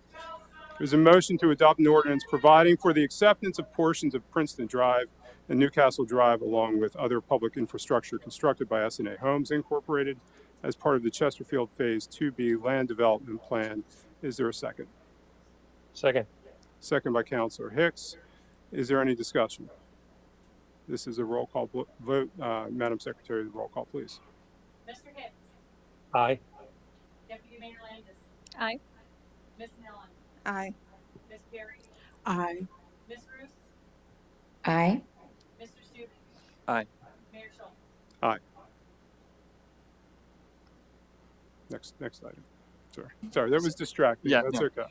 There's a motion to adopt an ordinance providing for the acceptance of portions of Princeton Drive and Newcastle Drive along with other public infrastructure constructed by S&A Homes Incorporated as part of the Chesterfield Phase 2B Land Development Plan. Is there a second? Second. Second by Councilor Hicks. Is there any discussion? This is a roll call vote. Madam Secretary, the roll call, please. Mr. Hicks, Aye. Deputy Mayor Landis, Aye. Miss Mellon, Aye. Miss Perry, Aye. Miss Roos, Aye. Mr. Stubing. Aye. Mayor Schultz. Aye. Next item. Sorry, that was distracting. Yeah, That's no. okay.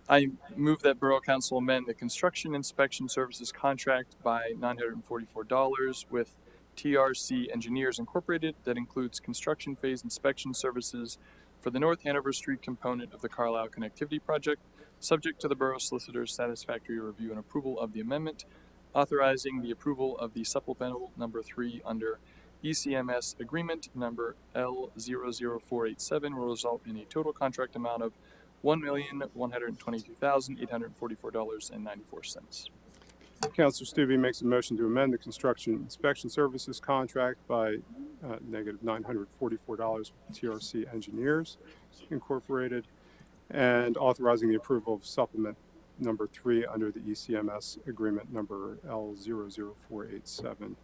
I move that Borough Council amend the construction inspection services contract by $944 with TRC Engineers Incorporated that includes construction phase inspection services for the North Hanover Street component of the Carlisle Connectivity Project, subject to the Borough Solicitor's satisfactory review and approval of the amendment, authorizing the approval of the supplemental number 3 under ECMS agreement number L00487 will result in a total contract amount of $1,122,844.94. Councilor Stubbe makes a motion to amend the construction inspection services contract by negative $944 with TRC Engineers Incorporated and authorizing the approval of supplement number 3 under the ECMS agreement number L00487,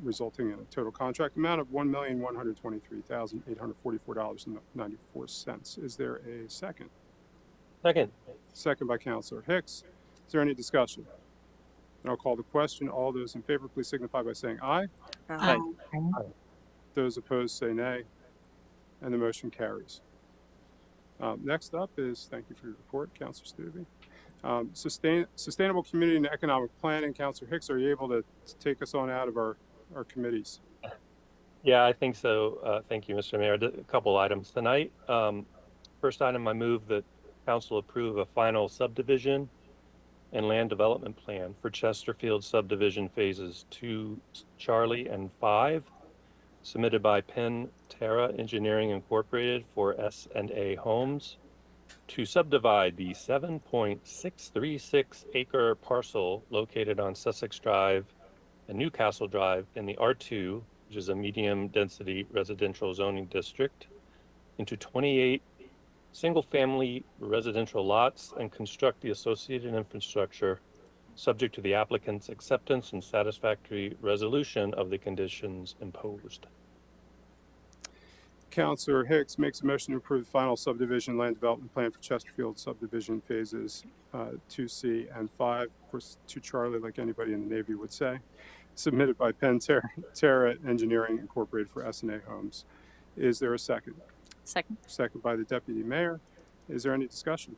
resulting in a total contract amount of $1,123,844.94. Is there a second? Second. Second by Councilor Hicks. Is there any discussion? And I'll call the question. All those in favor, please signify by saying aye. Aye. Those opposed say nay. And the motion carries. Next up is, thank you for your report, Councilor Stubbe. Sustainable Community and Economic Planning. Councilor Hicks, are you able to take us on out of our committees? Yeah, I think so. Thank you, Mr. Mayor. A couple items tonight. First item, I move that Council approve a final subdivision and land development plan for Chesterfield subdivision phases 2 Charlie and 5, submitted by Penn Terra Engineering Incorporated for S&A Homes to subdivide the 7.636 acre parcel located on Sussex Drive and Newcastle Drive in the R2, which is a medium density residential zoning district, into 28 single-family residential lots and construct the associated infrastructure subject to the applicant's acceptance and satisfactory resolution of the conditions imposed. Councilor Hicks makes a motion to approve the final subdivision land development plan for Chesterfield subdivision phases 2C and 5, of course 2 Charlie, like anybody in the Navy would say, submitted by Penn Terra Engineering Incorporated for S&A Homes. Is there a second? Second. Second by the Deputy Mayor. Is there any discussion?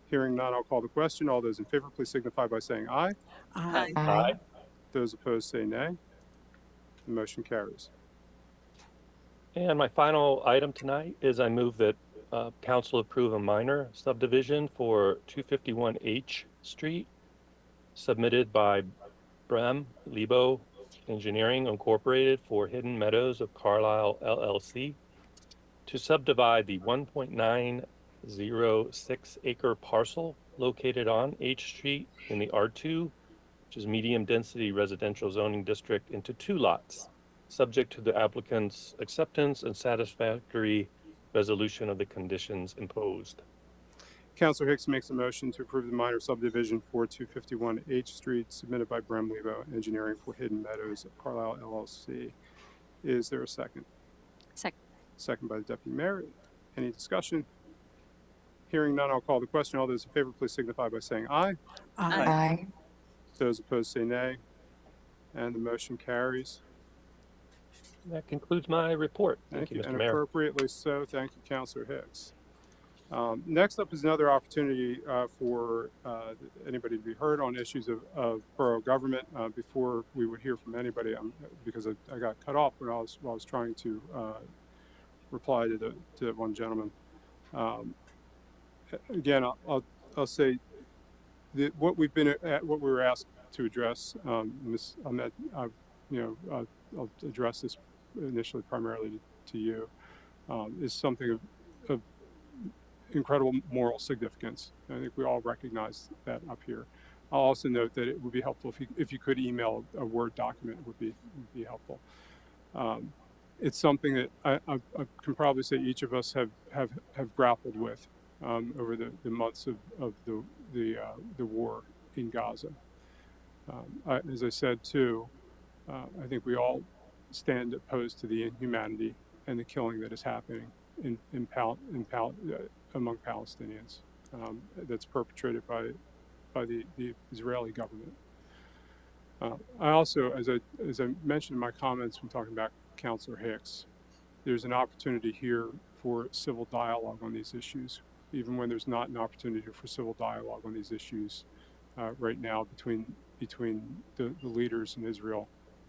Hearing none, I'll call the question. All those in favor, please signify by saying aye. Aye. Aye. Those opposed say nay. The motion carries. And my final item tonight is I move that council approve a minor subdivision for 251H Street submitted by Brem Lebo Engineering Incorporated for Hidden Meadows of Carlisle LLC to subdivide the 1.906 acre parcel located on H Street in the R2, which is medium density residential zoning district, into 2 lots, subject to the applicant's acceptance and satisfactory resolution of the conditions imposed. Councilor Hicks makes a motion to approve the minor subdivision for 251 H Street submitted by Brem Lebo Engineering for Hidden Meadows of Carlisle LLC. Is there a second? Second. Second by the Deputy Mayor. Any discussion? Hearing none, I'll call the question. All those in favor, please signify by saying aye. Aye. Those opposed say nay. And the motion carries. That concludes my report. Thank you, And Mr. Mayor. appropriately so. Thank you, Councilor Hicks. Next up is another opportunity for anybody to be heard on issues of borough government. Before we would hear from anybody, because I got cut off when I was trying to reply to the one gentleman. Again, I'll say that what we were asked to address, Ms. Ahmed, I'll address this initially primarily to you, is something of incredible moral significance. I think we all recognize that up here. I'll also note that it would be helpful if you could email a Word document. It would be helpful. It's something that I can probably say each of us have grappled with over the months of the war in Gaza. As I said too, I think we all stand opposed to the inhumanity and the killing that is happening among Palestinians that's perpetrated by the Israeli government. I also, as I mentioned in my comments when talking about Councilor Hicks, there's an opportunity here for civil dialogue on these issues, even when there's not an opportunity for civil dialogue on these issues right now between the leaders in Israel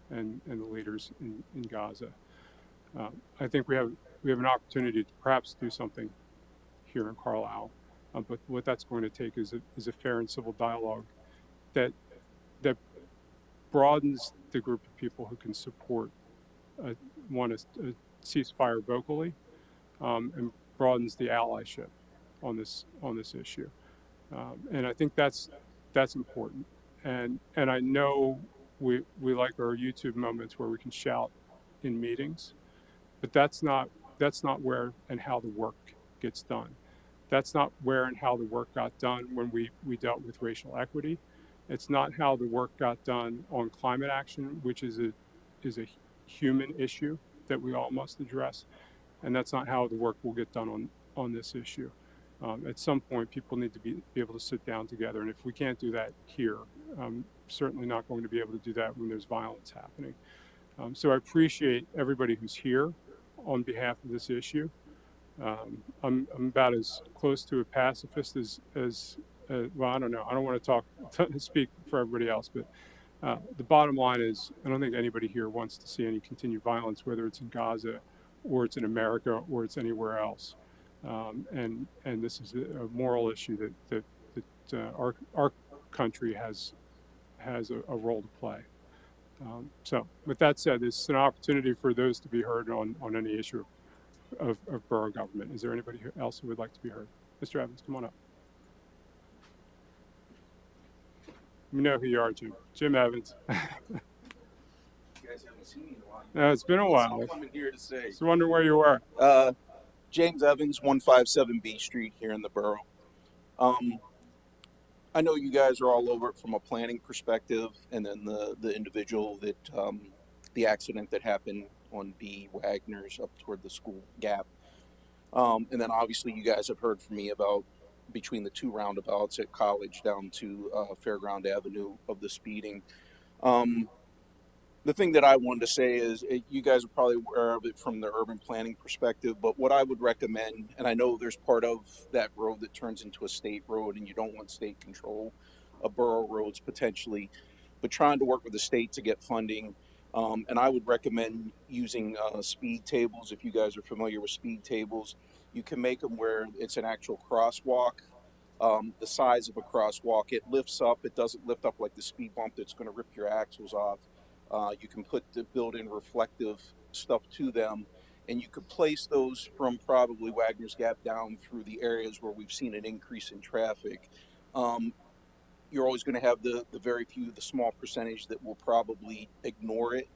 and the leaders in Gaza. I think we have an opportunity to perhaps do something here in Carlisle, but what that's going to take is a fair and civil dialogue that broadens the group of people who can support a ceasefire vocally, and broadens the allyship on this issue, and I think that's important. And I know we like our YouTube moments where we can shout in meetings, but that's not where and how the work gets done. That's not where and how the work got done when we dealt with racial equity. It's not how the work got done on climate action, which is a human issue that we all must address, and that's not how the work will get done on this issue. At some point, people need to be able to sit down together, and if we can't do that here, certainly not going to be able to do that when there's violence happening. So I appreciate everybody who's here on behalf of this issue. I'm about as close to a pacifist as well, I don't know. I don't want to speak for everybody else, but the bottom line is I don't think anybody here wants to see any continued violence, whether it's in Gaza or it's in America or it's anywhere else. And this is a moral issue that our country has a role to play. So with that said, this is an opportunity for those to be heard on any issue of borough government. Is there anybody else who would like to be heard? Mr. Evans, come on up. We know who you are, Jim. Jim Evans. You guys haven't seen me in a while. No, it's been a while. I'm coming here to say. Just wondering where you were. James Evans, 157 B Street here in the borough. I know you guys are all over it from a planning perspective, and then the individual that the accident that happened on B Wagner's up toward the school gap, and then obviously you guys have heard from me about between the two roundabouts at College down to Fairground Avenue of the speeding. The thing that I wanted to say is you guys are probably aware of it from the urban planning perspective, but what I would recommend, and I know there's part of that road that turns into a state road and you don't want state control of borough roads potentially, but trying to work with the state to get funding And I would recommend using speed tables. If you guys are familiar with speed tables, you can make them where it's an actual crosswalk, the size of a crosswalk. It lifts up. It doesn't lift up like the speed bump that's going to rip your axles off. You can put the built-in reflective stuff to them, and you could place those from probably Wagner's Gap down through the areas where we've seen an increase in traffic. Um, you're always going to have the very few, the small percentage that will probably ignore it.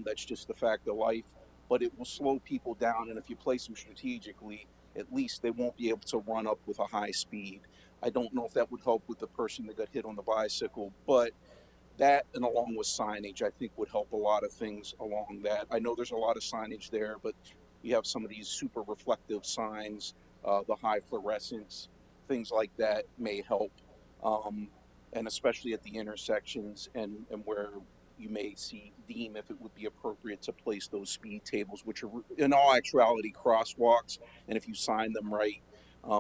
That's just the fact of life. But it will slow people down, and if you place them strategically, at least they won't be able to run up with a high speed. I don't know if that would help with the person that got hit on the bicycle, but that and along with signage, I think would help a lot of things along that. I know there's a lot of signage there, but you have some of these super reflective signs, the high fluorescence, things like that may help. Um, and especially at the intersections and where you may deem if it would be appropriate to place those speed tables, which are in all actuality crosswalks. And if you sign them right,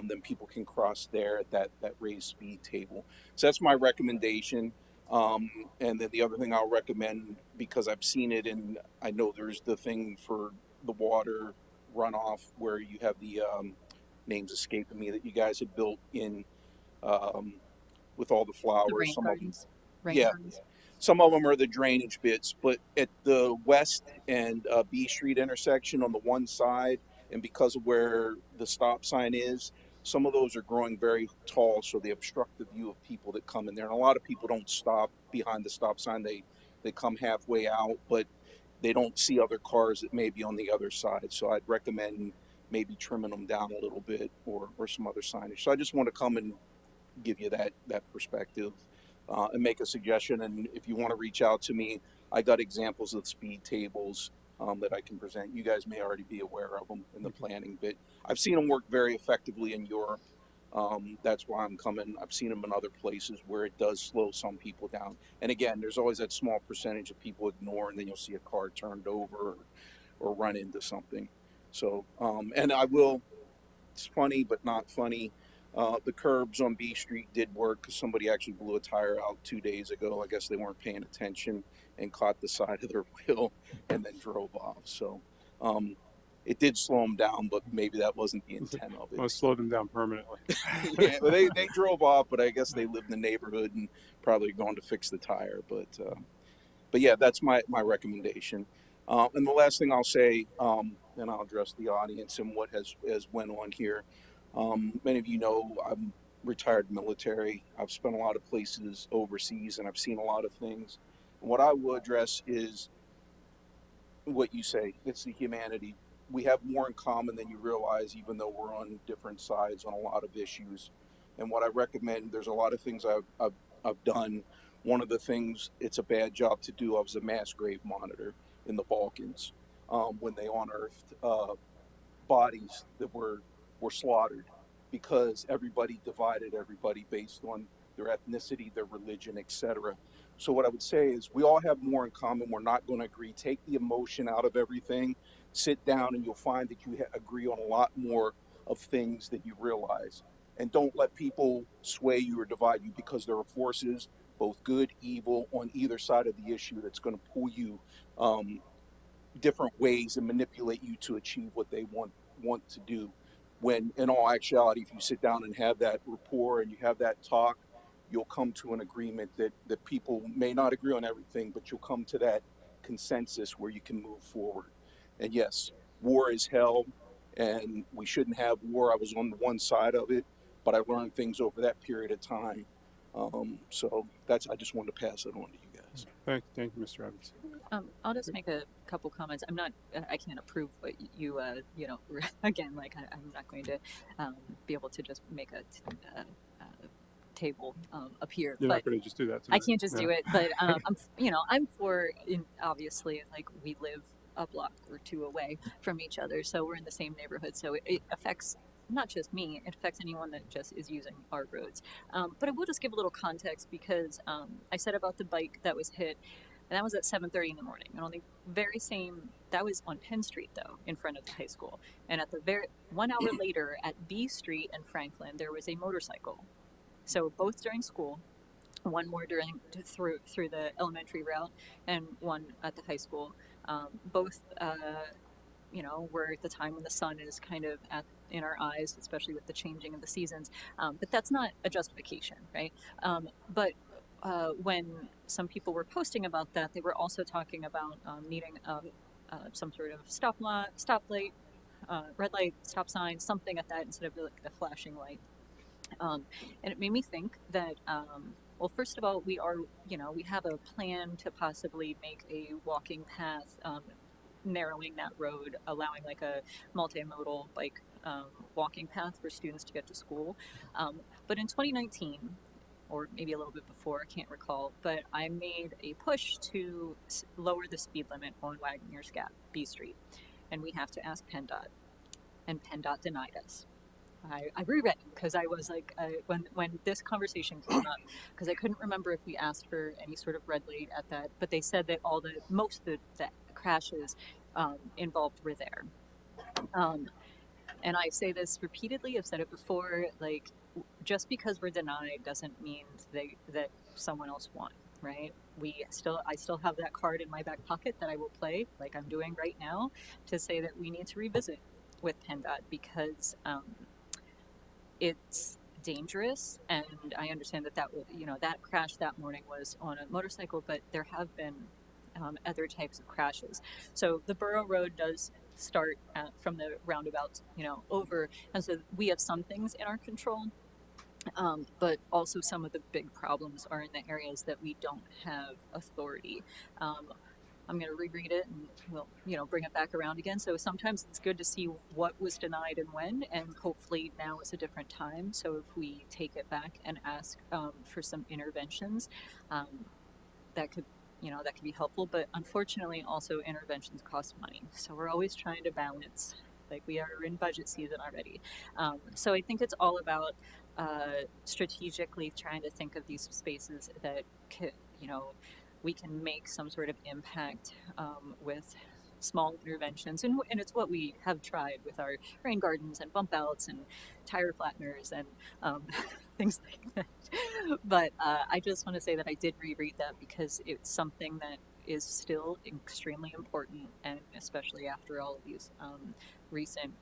then people can cross there at that raised speed table. So that's my recommendation. And then the other thing I'll recommend, because I've seen it and I know there's the thing for the water runoff where you have the names escaping me that you guys had built in um, with all the The flowers. rain Some of them, gardens. Rain yeah, gardens. some of them are the drainage bits, but at the West and B Street intersection on the one side, and because of where the stop sign is, some of those are growing very tall, so they obstruct the view of people that come in there. And a lot of people don't stop behind the stop sign; they come halfway out, but they don't see other cars that may be on the other side. So I'd recommend maybe trimming them down a little bit or some other signage. So I just want to come and give you that perspective and make a suggestion. And if you want to reach out to me, I got examples of speed tables that I can present. You guys may already be aware of them in the planning, but I've seen them work very effectively in Europe. That's why I'm coming. I've seen them in other places where it does slow some people down. And again, there's always that small percentage of people ignore, and then you'll see a car turned over or run into something. So, and I will, it's funny, but not funny. The curbs on B Street did work because somebody actually blew a tire out 2 days ago. I guess they weren't paying attention and caught the side of their wheel and then drove off. So it did slow them down, but maybe that wasn't the intent of it. Well, slow them down permanently. Yeah, well, they drove off, but I guess they lived in the neighborhood and probably going to fix the tire. But yeah, that's my recommendation. And the last thing I'll say, and I'll address the audience and what has went on here. Many of you know I'm retired military. I've spent a lot of places overseas, and I've seen a lot of things. And what I will address is what you say. It's the humanity. We have more in common than you realize, even though we're on different sides on a lot of issues. And what I recommend, there's a lot of things I've done. One of the things it's a bad job to do, I was a mass grave monitor in the Balkans when they unearthed bodies that were slaughtered because everybody divided everybody based on their ethnicity, their religion, etc. So what I would say is we all have more in common. We're not going to agree. Take the emotion out of everything. Sit down and you'll find that you agree on a lot more of things than you realize. And don't let people sway you or divide you because there are forces, both good, evil, on either side of the issue that's going to pull you different ways and manipulate you to achieve what they want to do. When in all actuality, if you sit down and have that rapport and you have that talk, you'll come to an agreement that people may not agree on everything, but you'll come to that consensus where you can move forward. And yes, war is hell and we shouldn't have war. I was on the one side of it, but I learned things over that period of time. So I just wanted to pass it on to you guys. Thank you, Mr. Evans. I'll just make a couple comments. I can't approve what you, again, like I'm not going to be able to just make a table appear. You're but not going to just do that. I can't just do it. But I'm for, obviously, like we live a block or two away from each other, so we're in the same neighborhood. So it affects not just me, it affects anyone that just is using our roads. But I will just give a little context because I said about the bike that was hit, and that was at 7:30 in the morning. And on the very same, that was on Penn Street though, in front of the high school. And at the very 1 hour later at B Street in Franklin, there was a motorcycle. So both during school, one more through the elementary route, and one at the high school. Both, were at the time when the sun is kind of in our eyes, especially with the changing of the seasons. But that's not a justification, right? But when some people were posting about that, they were also talking about needing some sort of stoplight, red light, stop sign, something at that instead of like the flashing light. And it made me think that, well, first of all, we have a plan to possibly make a walking path, narrowing that road, allowing like a multimodal bike walking path for students to get to school. But in 2019, or maybe a little bit before, I can't recall, but I made a push to lower the speed limit on Wagner's Gap, B Street. And we have to ask PennDOT, and PennDOT denied us. I reread it because I was like, when this conversation came up, because I couldn't remember if we asked for any sort of red light at that, but they said that most of the crashes involved were there. And I say this repeatedly, I've said it before, like, just because we're denied doesn't mean that someone else won, right? I still have that card in my back pocket that I will play, like I'm doing right now, to say that we need to revisit with PennDOT because it's dangerous, and I understand that crash that morning was on a motorcycle, but there have been other types of crashes. So the Borough Road does start from the roundabout, over, and so we have some things in our control, but also some of the big problems are in the areas that we don't have authority. I'm going to reread it and we'll, bring it back around again. So sometimes it's good to see what was denied and when, and hopefully now is a different time. So if we take it back and ask for some interventions, that could be helpful. But unfortunately, also interventions cost money. So we're always trying to balance. Like we are in budget season already. So I think it's all about strategically trying to think of these spaces that could, we can make some sort of impact with small interventions, and it's what we have tried with our rain gardens and bump outs and tire flatteners and things like that. But I just want to say that I did reread that because it's something that is still extremely important, and especially after all of these recent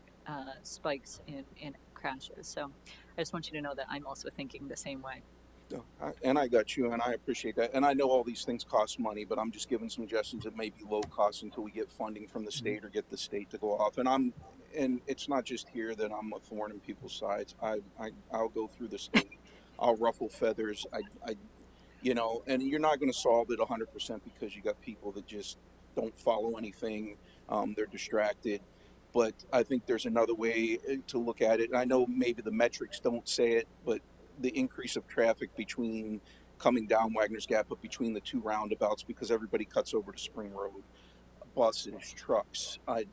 spikes in crashes. So I just want you to know that I'm also thinking the same way. And I got you, and I appreciate that. And I know all these things cost money, but I'm just giving suggestions that may be low cost until we get funding from the state or get the state to go off. And it's not just here that I'm a thorn in people's sides. I'll go through the state. I'll ruffle feathers. And you're not going to solve it 100% because you got people that just don't follow anything. They're distracted. But I think there's another way to look at it. And I know maybe the metrics don't say it, but the increase of traffic between coming down Wagner's Gap, but between the two roundabouts, because everybody cuts over to Spring Road, buses, trucks. I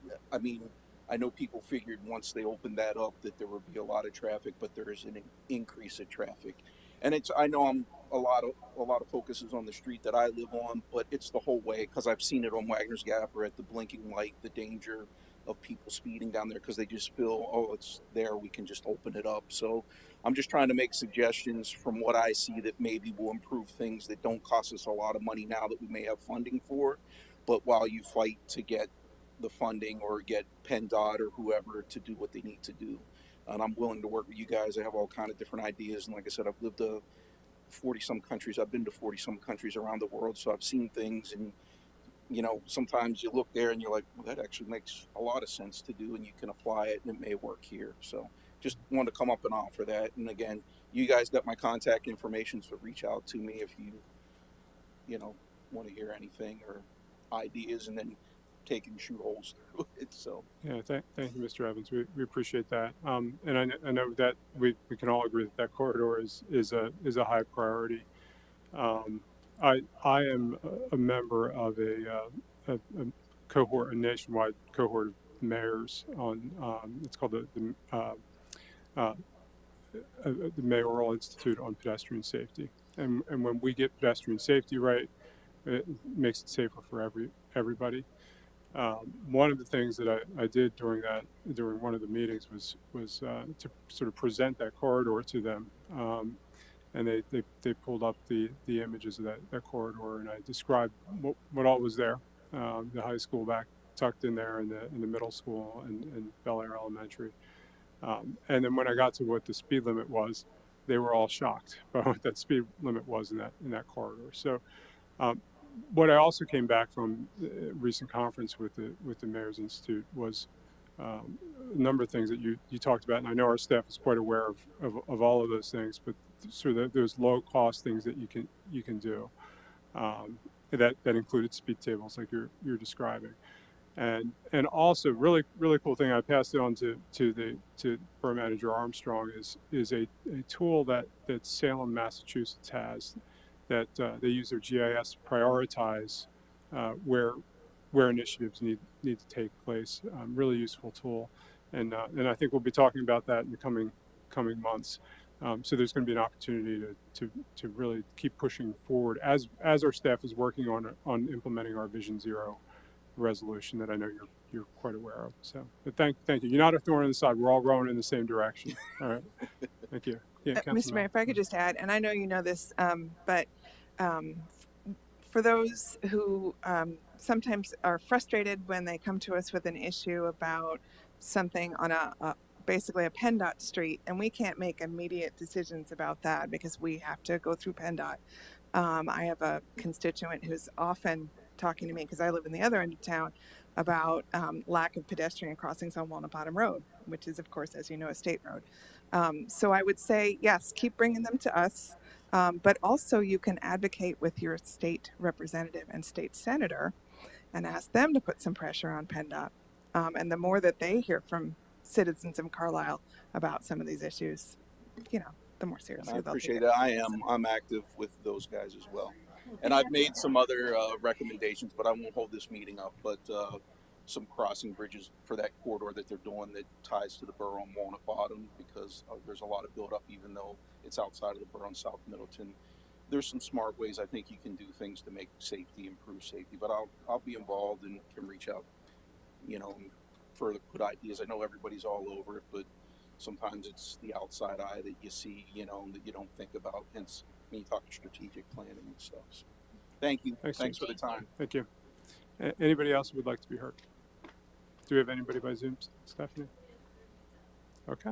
mean, I know people figured once they opened that up that there would be a lot of traffic, but there is an increase of traffic. And I know a lot of focus is on the street that I live on, but it's the whole way because I've seen it on Wagner's Gap or at the blinking light, the danger of people speeding down there because they just feel, oh, it's there, we can just open it up. So I'm just trying to make suggestions from what I see that maybe will improve things that don't cost us a lot of money now that we may have funding for. But while you fight to get the funding or get PennDOT or whoever to do what they need to do, and I'm willing to work with you guys. I have all kind of different ideas, and like I said, I've lived to 40 some countries. I've been to 40 some countries around the world, so I've seen things. And sometimes you look there and you're like, well, that actually makes a lot of sense to do, and you can apply it, and it may work here. So just wanted to come up and offer that. And again, you guys got my contact information, so reach out to me if you want to hear anything or ideas, and then take and shoot holes through it. So Yeah, thank you, Mr. Evans. We appreciate that. And I know that we can all agree that corridor is a high priority. I am a member of a cohort, a nationwide cohort of mayors on. It's called the Mayoral Institute on Pedestrian Safety. And when we get pedestrian safety right, it makes it safer for everybody. One of the things that I did during one of the meetings was to sort of present that corridor to them, and they pulled up the images of that corridor, and I described what all was there. The high school back tucked in there, in the middle school and Bel Air Elementary. And then when I got to what the speed limit was, they were all shocked by what that speed limit was in that corridor. So, what I also came back from a recent conference with the Mayor's Institute was a number of things that you talked about, and I know our staff is quite aware of all of those things. But sort of those low cost things that you can do, that included speed tables like you're describing. And also really cool thing, I passed it on to Borough Manager Armstrong, is a tool that Salem, Massachusetts has, that they use their GIS to prioritize where initiatives need to take place. Really useful tool, and I think we'll be talking about that in the coming months. So there's going to be an opportunity to really keep pushing forward as our staff is working on implementing our Vision Zero resolution that I know you're quite aware of. So, but thank you. You're not a thorn in the side. We're all rowing in the same direction. All right. Thank you. Yeah, Mr. Mayor, if I could just add, and I know you know this, but for those who sometimes are frustrated when they come to us with an issue about something on basically a PennDOT street, and we can't make immediate decisions about that because we have to go through PennDOT. I have a constituent who's often talking to me, because I live in the other end of town, about lack of pedestrian crossings on Walnut Bottom Road, which is, of course, as you know, a state road. So I would say, yes, keep bringing them to us, but also you can advocate with your state representative and state senator and ask them to put some pressure on PennDOT. And the more that they hear from citizens of Carlisle about some of these issues, the more seriously I they'll take appreciate it. I'm active with those guys as well. And I've made some other recommendations, but I won't hold this meeting up. But some crossing bridges for that corridor that they're doing that ties to the borough and Walnut Bottom, because there's a lot of buildup, even though it's outside of the borough in South Middleton. There's some smart ways I think you can do things to make safety, improve safety. But I'll be involved and can reach out, further put ideas. I know everybody's all over it, but sometimes it's the outside eye that you see, that you don't think about. Hence, when you talk strategic planning and stuff. So, thank you. Thanks for the time. Thank you. Anybody else who would like to be heard? Do we have anybody by Zoom, Stephanie? Okay.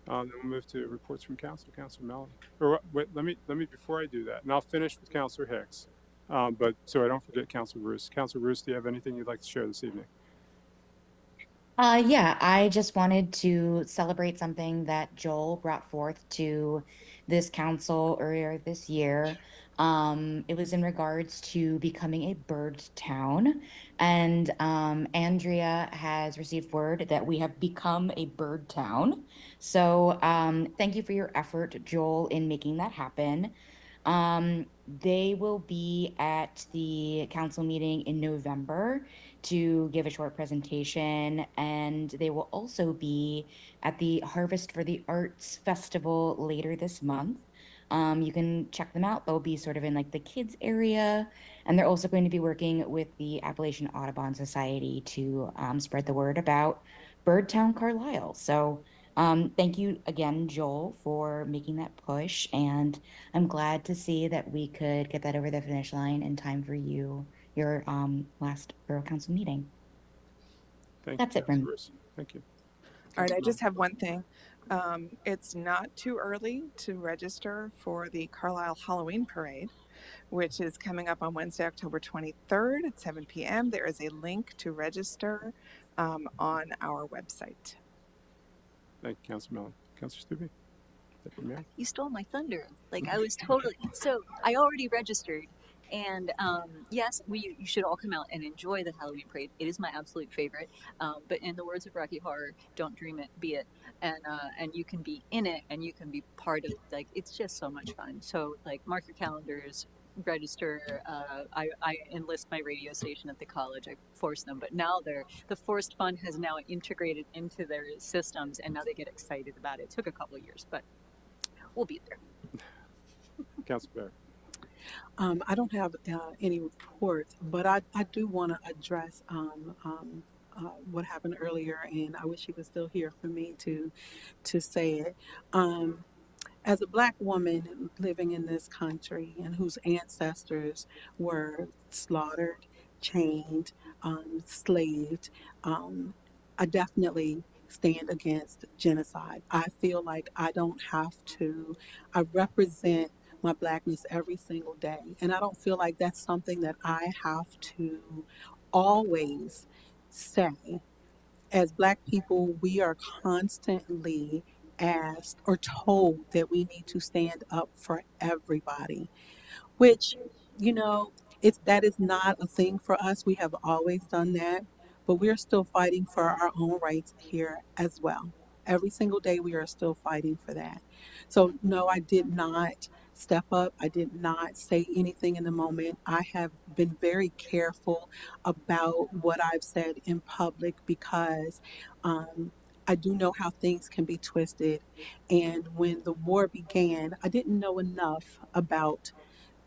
Then we'll move to reports from council. Councilor Mellon. Or wait, let me before I do that, and I'll finish with Councilor Hicks. But so I don't forget Councilor Roos. Councilor Roos, do you have anything you'd like to share this evening? Yeah, I just wanted to celebrate something that Joel brought forth to this council earlier this year. It was in regards to becoming a bird town, and Andrea has received word that we have become a bird town. So thank you for your effort, Joel, in making that happen. They will be at the council meeting in November to give a short presentation, and they will also be at the Harvest for the Arts Festival later this month. You can check them out. They'll be sort of in like the kids area, and they're also going to be working with the Appalachian Audubon Society to spread the word about Birdtown Carlisle. So thank you again, Joel, for making that push, and I'm glad to see that we could get that over the finish line in time for your last Borough Council meeting. That's it from me. Thank you. All right, I just have one thing. It's not too early to register for the Carlisle Halloween Parade, which is coming up on Wednesday, October 23rd at 7 p.m. There is a link to register on our website. Thank you, Councilor Mellon. Councilor Stubbe? You stole my thunder. Like, I was totally, so I already registered. And yes, you should all come out and enjoy the Halloween parade. It is my absolute favorite. But in the words of Rocky Horror, don't dream it, be it. And you can be in it, and you can be part of it. Like, it's just so much fun. So, like, mark your calendars, register. I enlist my radio station at the college. I force them, but now the forced fun has now integrated into their systems, and now they get excited about it. It took a couple of years, but we'll be there. Councilor Barrett. I don't have any reports, but I do want to address what happened earlier, and I wish he was still here for me to say it. As a Black woman living in this country and whose ancestors were slaughtered, chained, slaved, um, I definitely stand against genocide. I feel like I don't have to, I represent my Blackness every single day. And I don't feel like that's something that I have to always say. As Black people, we are constantly asked or told that we need to stand up for everybody, which, you know, it's that is not a thing for us. We have always done that, but we're still fighting for our own rights here as well. Every single day we are still fighting for that. So no, I did not step up. I did not say anything in the moment. I have been very careful about what I've said in public because I do know how things can be twisted. And when the war began, I didn't know enough about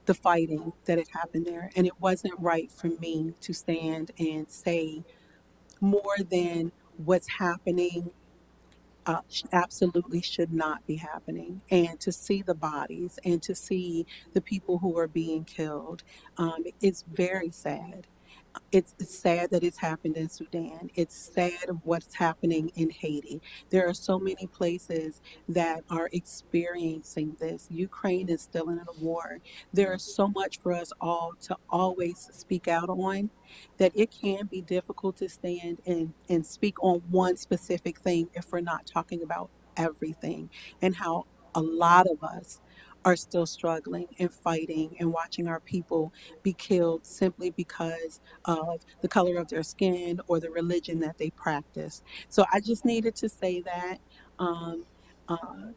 the fighting that had happened there. And it wasn't right for me to stand and say more than what's happening absolutely should not be happening. And to see the bodies and to see the people who are being killed, it's very sad. It's sad that it's happened in Sudan. It's sad of what's happening in Haiti. There are so many places that are experiencing this. Ukraine is still in a war. There is so much for us all to always speak out on that it can be difficult to stand and speak on one specific thing if we're not talking about everything and how a lot of us are still struggling and fighting and watching our people be killed simply because of the color of their skin or the religion that they practice. So I just needed to say that. Um, uh,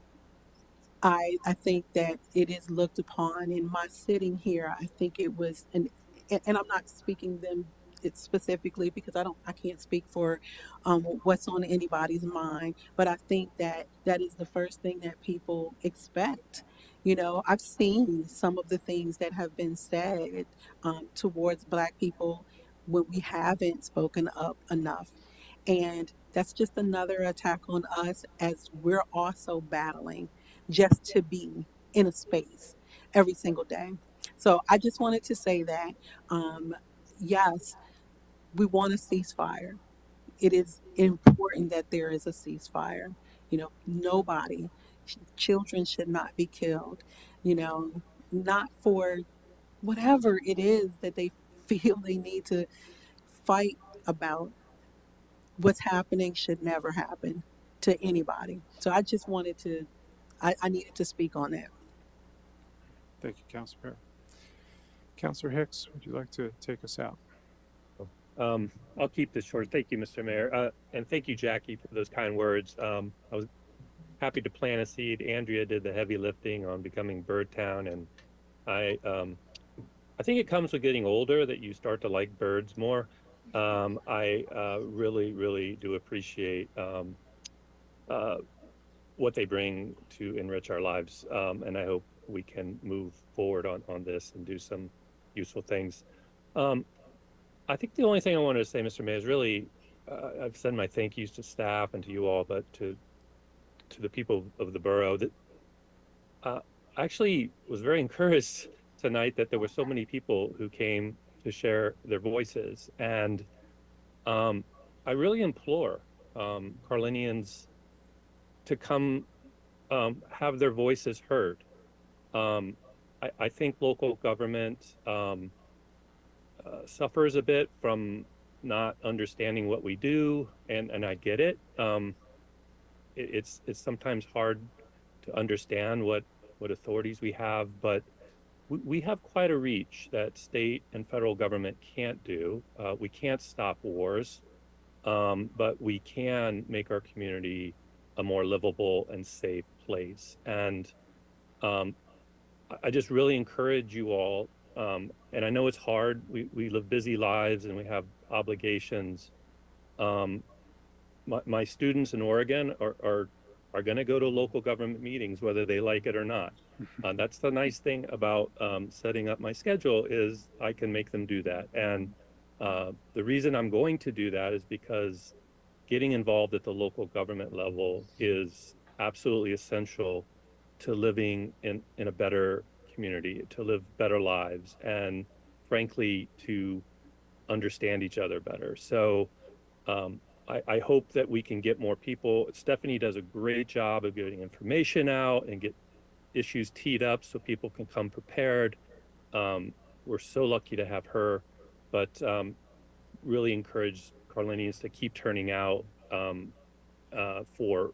I think that it is looked upon in my sitting here. I think it was, and I'm not speaking them it specifically because I can't speak for what's on anybody's mind. But I think that that is the first thing that people expect. You know, I've seen some of the things that have been said towards Black people when we haven't spoken up enough. And that's just another attack on us as we're also battling just to be in a space every single day. So I just wanted to say that, um, yes, we want a ceasefire. It is important that there is a ceasefire. You know, nobody, children should not be killed, you know, not for whatever it is that they feel they need to fight about. What's happening should never happen to anybody. So I just wanted to, I needed to speak on that. Thank you, Councilor Bear. Councilor Hicks, would you like to take us out? I'll keep this short. Thank you, Mr. Mayor. And thank you, Jackie, for those kind words. I was happy to plant a seed. Andrea did the heavy lifting on becoming Bird Town, and I think it comes with getting older that you start to like birds more. I really, really do appreciate uh, what they bring to enrich our lives, and I hope we can move forward on this and do some useful things. Um, I think the only thing I wanted to say, Mr. Mayor, is really I've said my thank yous to staff and to you all, but to the people of the borough that I actually was very encouraged tonight that there were so many people who came to share their voices, and um, I really implore Carlinians to come have their voices heard. Um, I think local government suffers a bit from not understanding what we do, and I get it. It's sometimes hard to understand what authorities we have, but we have quite a reach that state and federal government can't do. We can't stop wars, but we can make our community a more livable and safe place. And um, I just really encourage you all. And I know it's hard. We live busy lives and we have obligations. Um, my students in Oregon are going to go to local government meetings, whether they like it or not. That's the nice thing about setting up my schedule is I can make them do that. And the reason I'm going to do that is because getting involved at the local government level is absolutely essential to living in a better community, to live better lives, and frankly, to understand each other better. So I hope that we can get more people. Stephanie does a great job of getting information out and get issues teed up so people can come prepared. We're so lucky to have her, but really encourage Carlinians to keep turning out for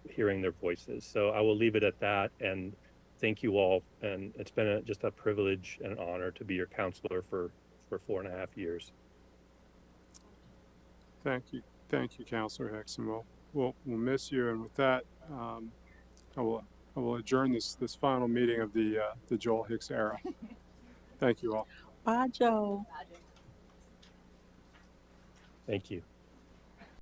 hearing their voices. So I will leave it at that, and thank you all. And it's been just a privilege and an honor to be your counselor for 4.5 years. Thank you, Councilor Hickson. We'll miss you, and with that, I will adjourn this final meeting of the Joel Hicks era. Thank you all. Bye, Joe. Thank you.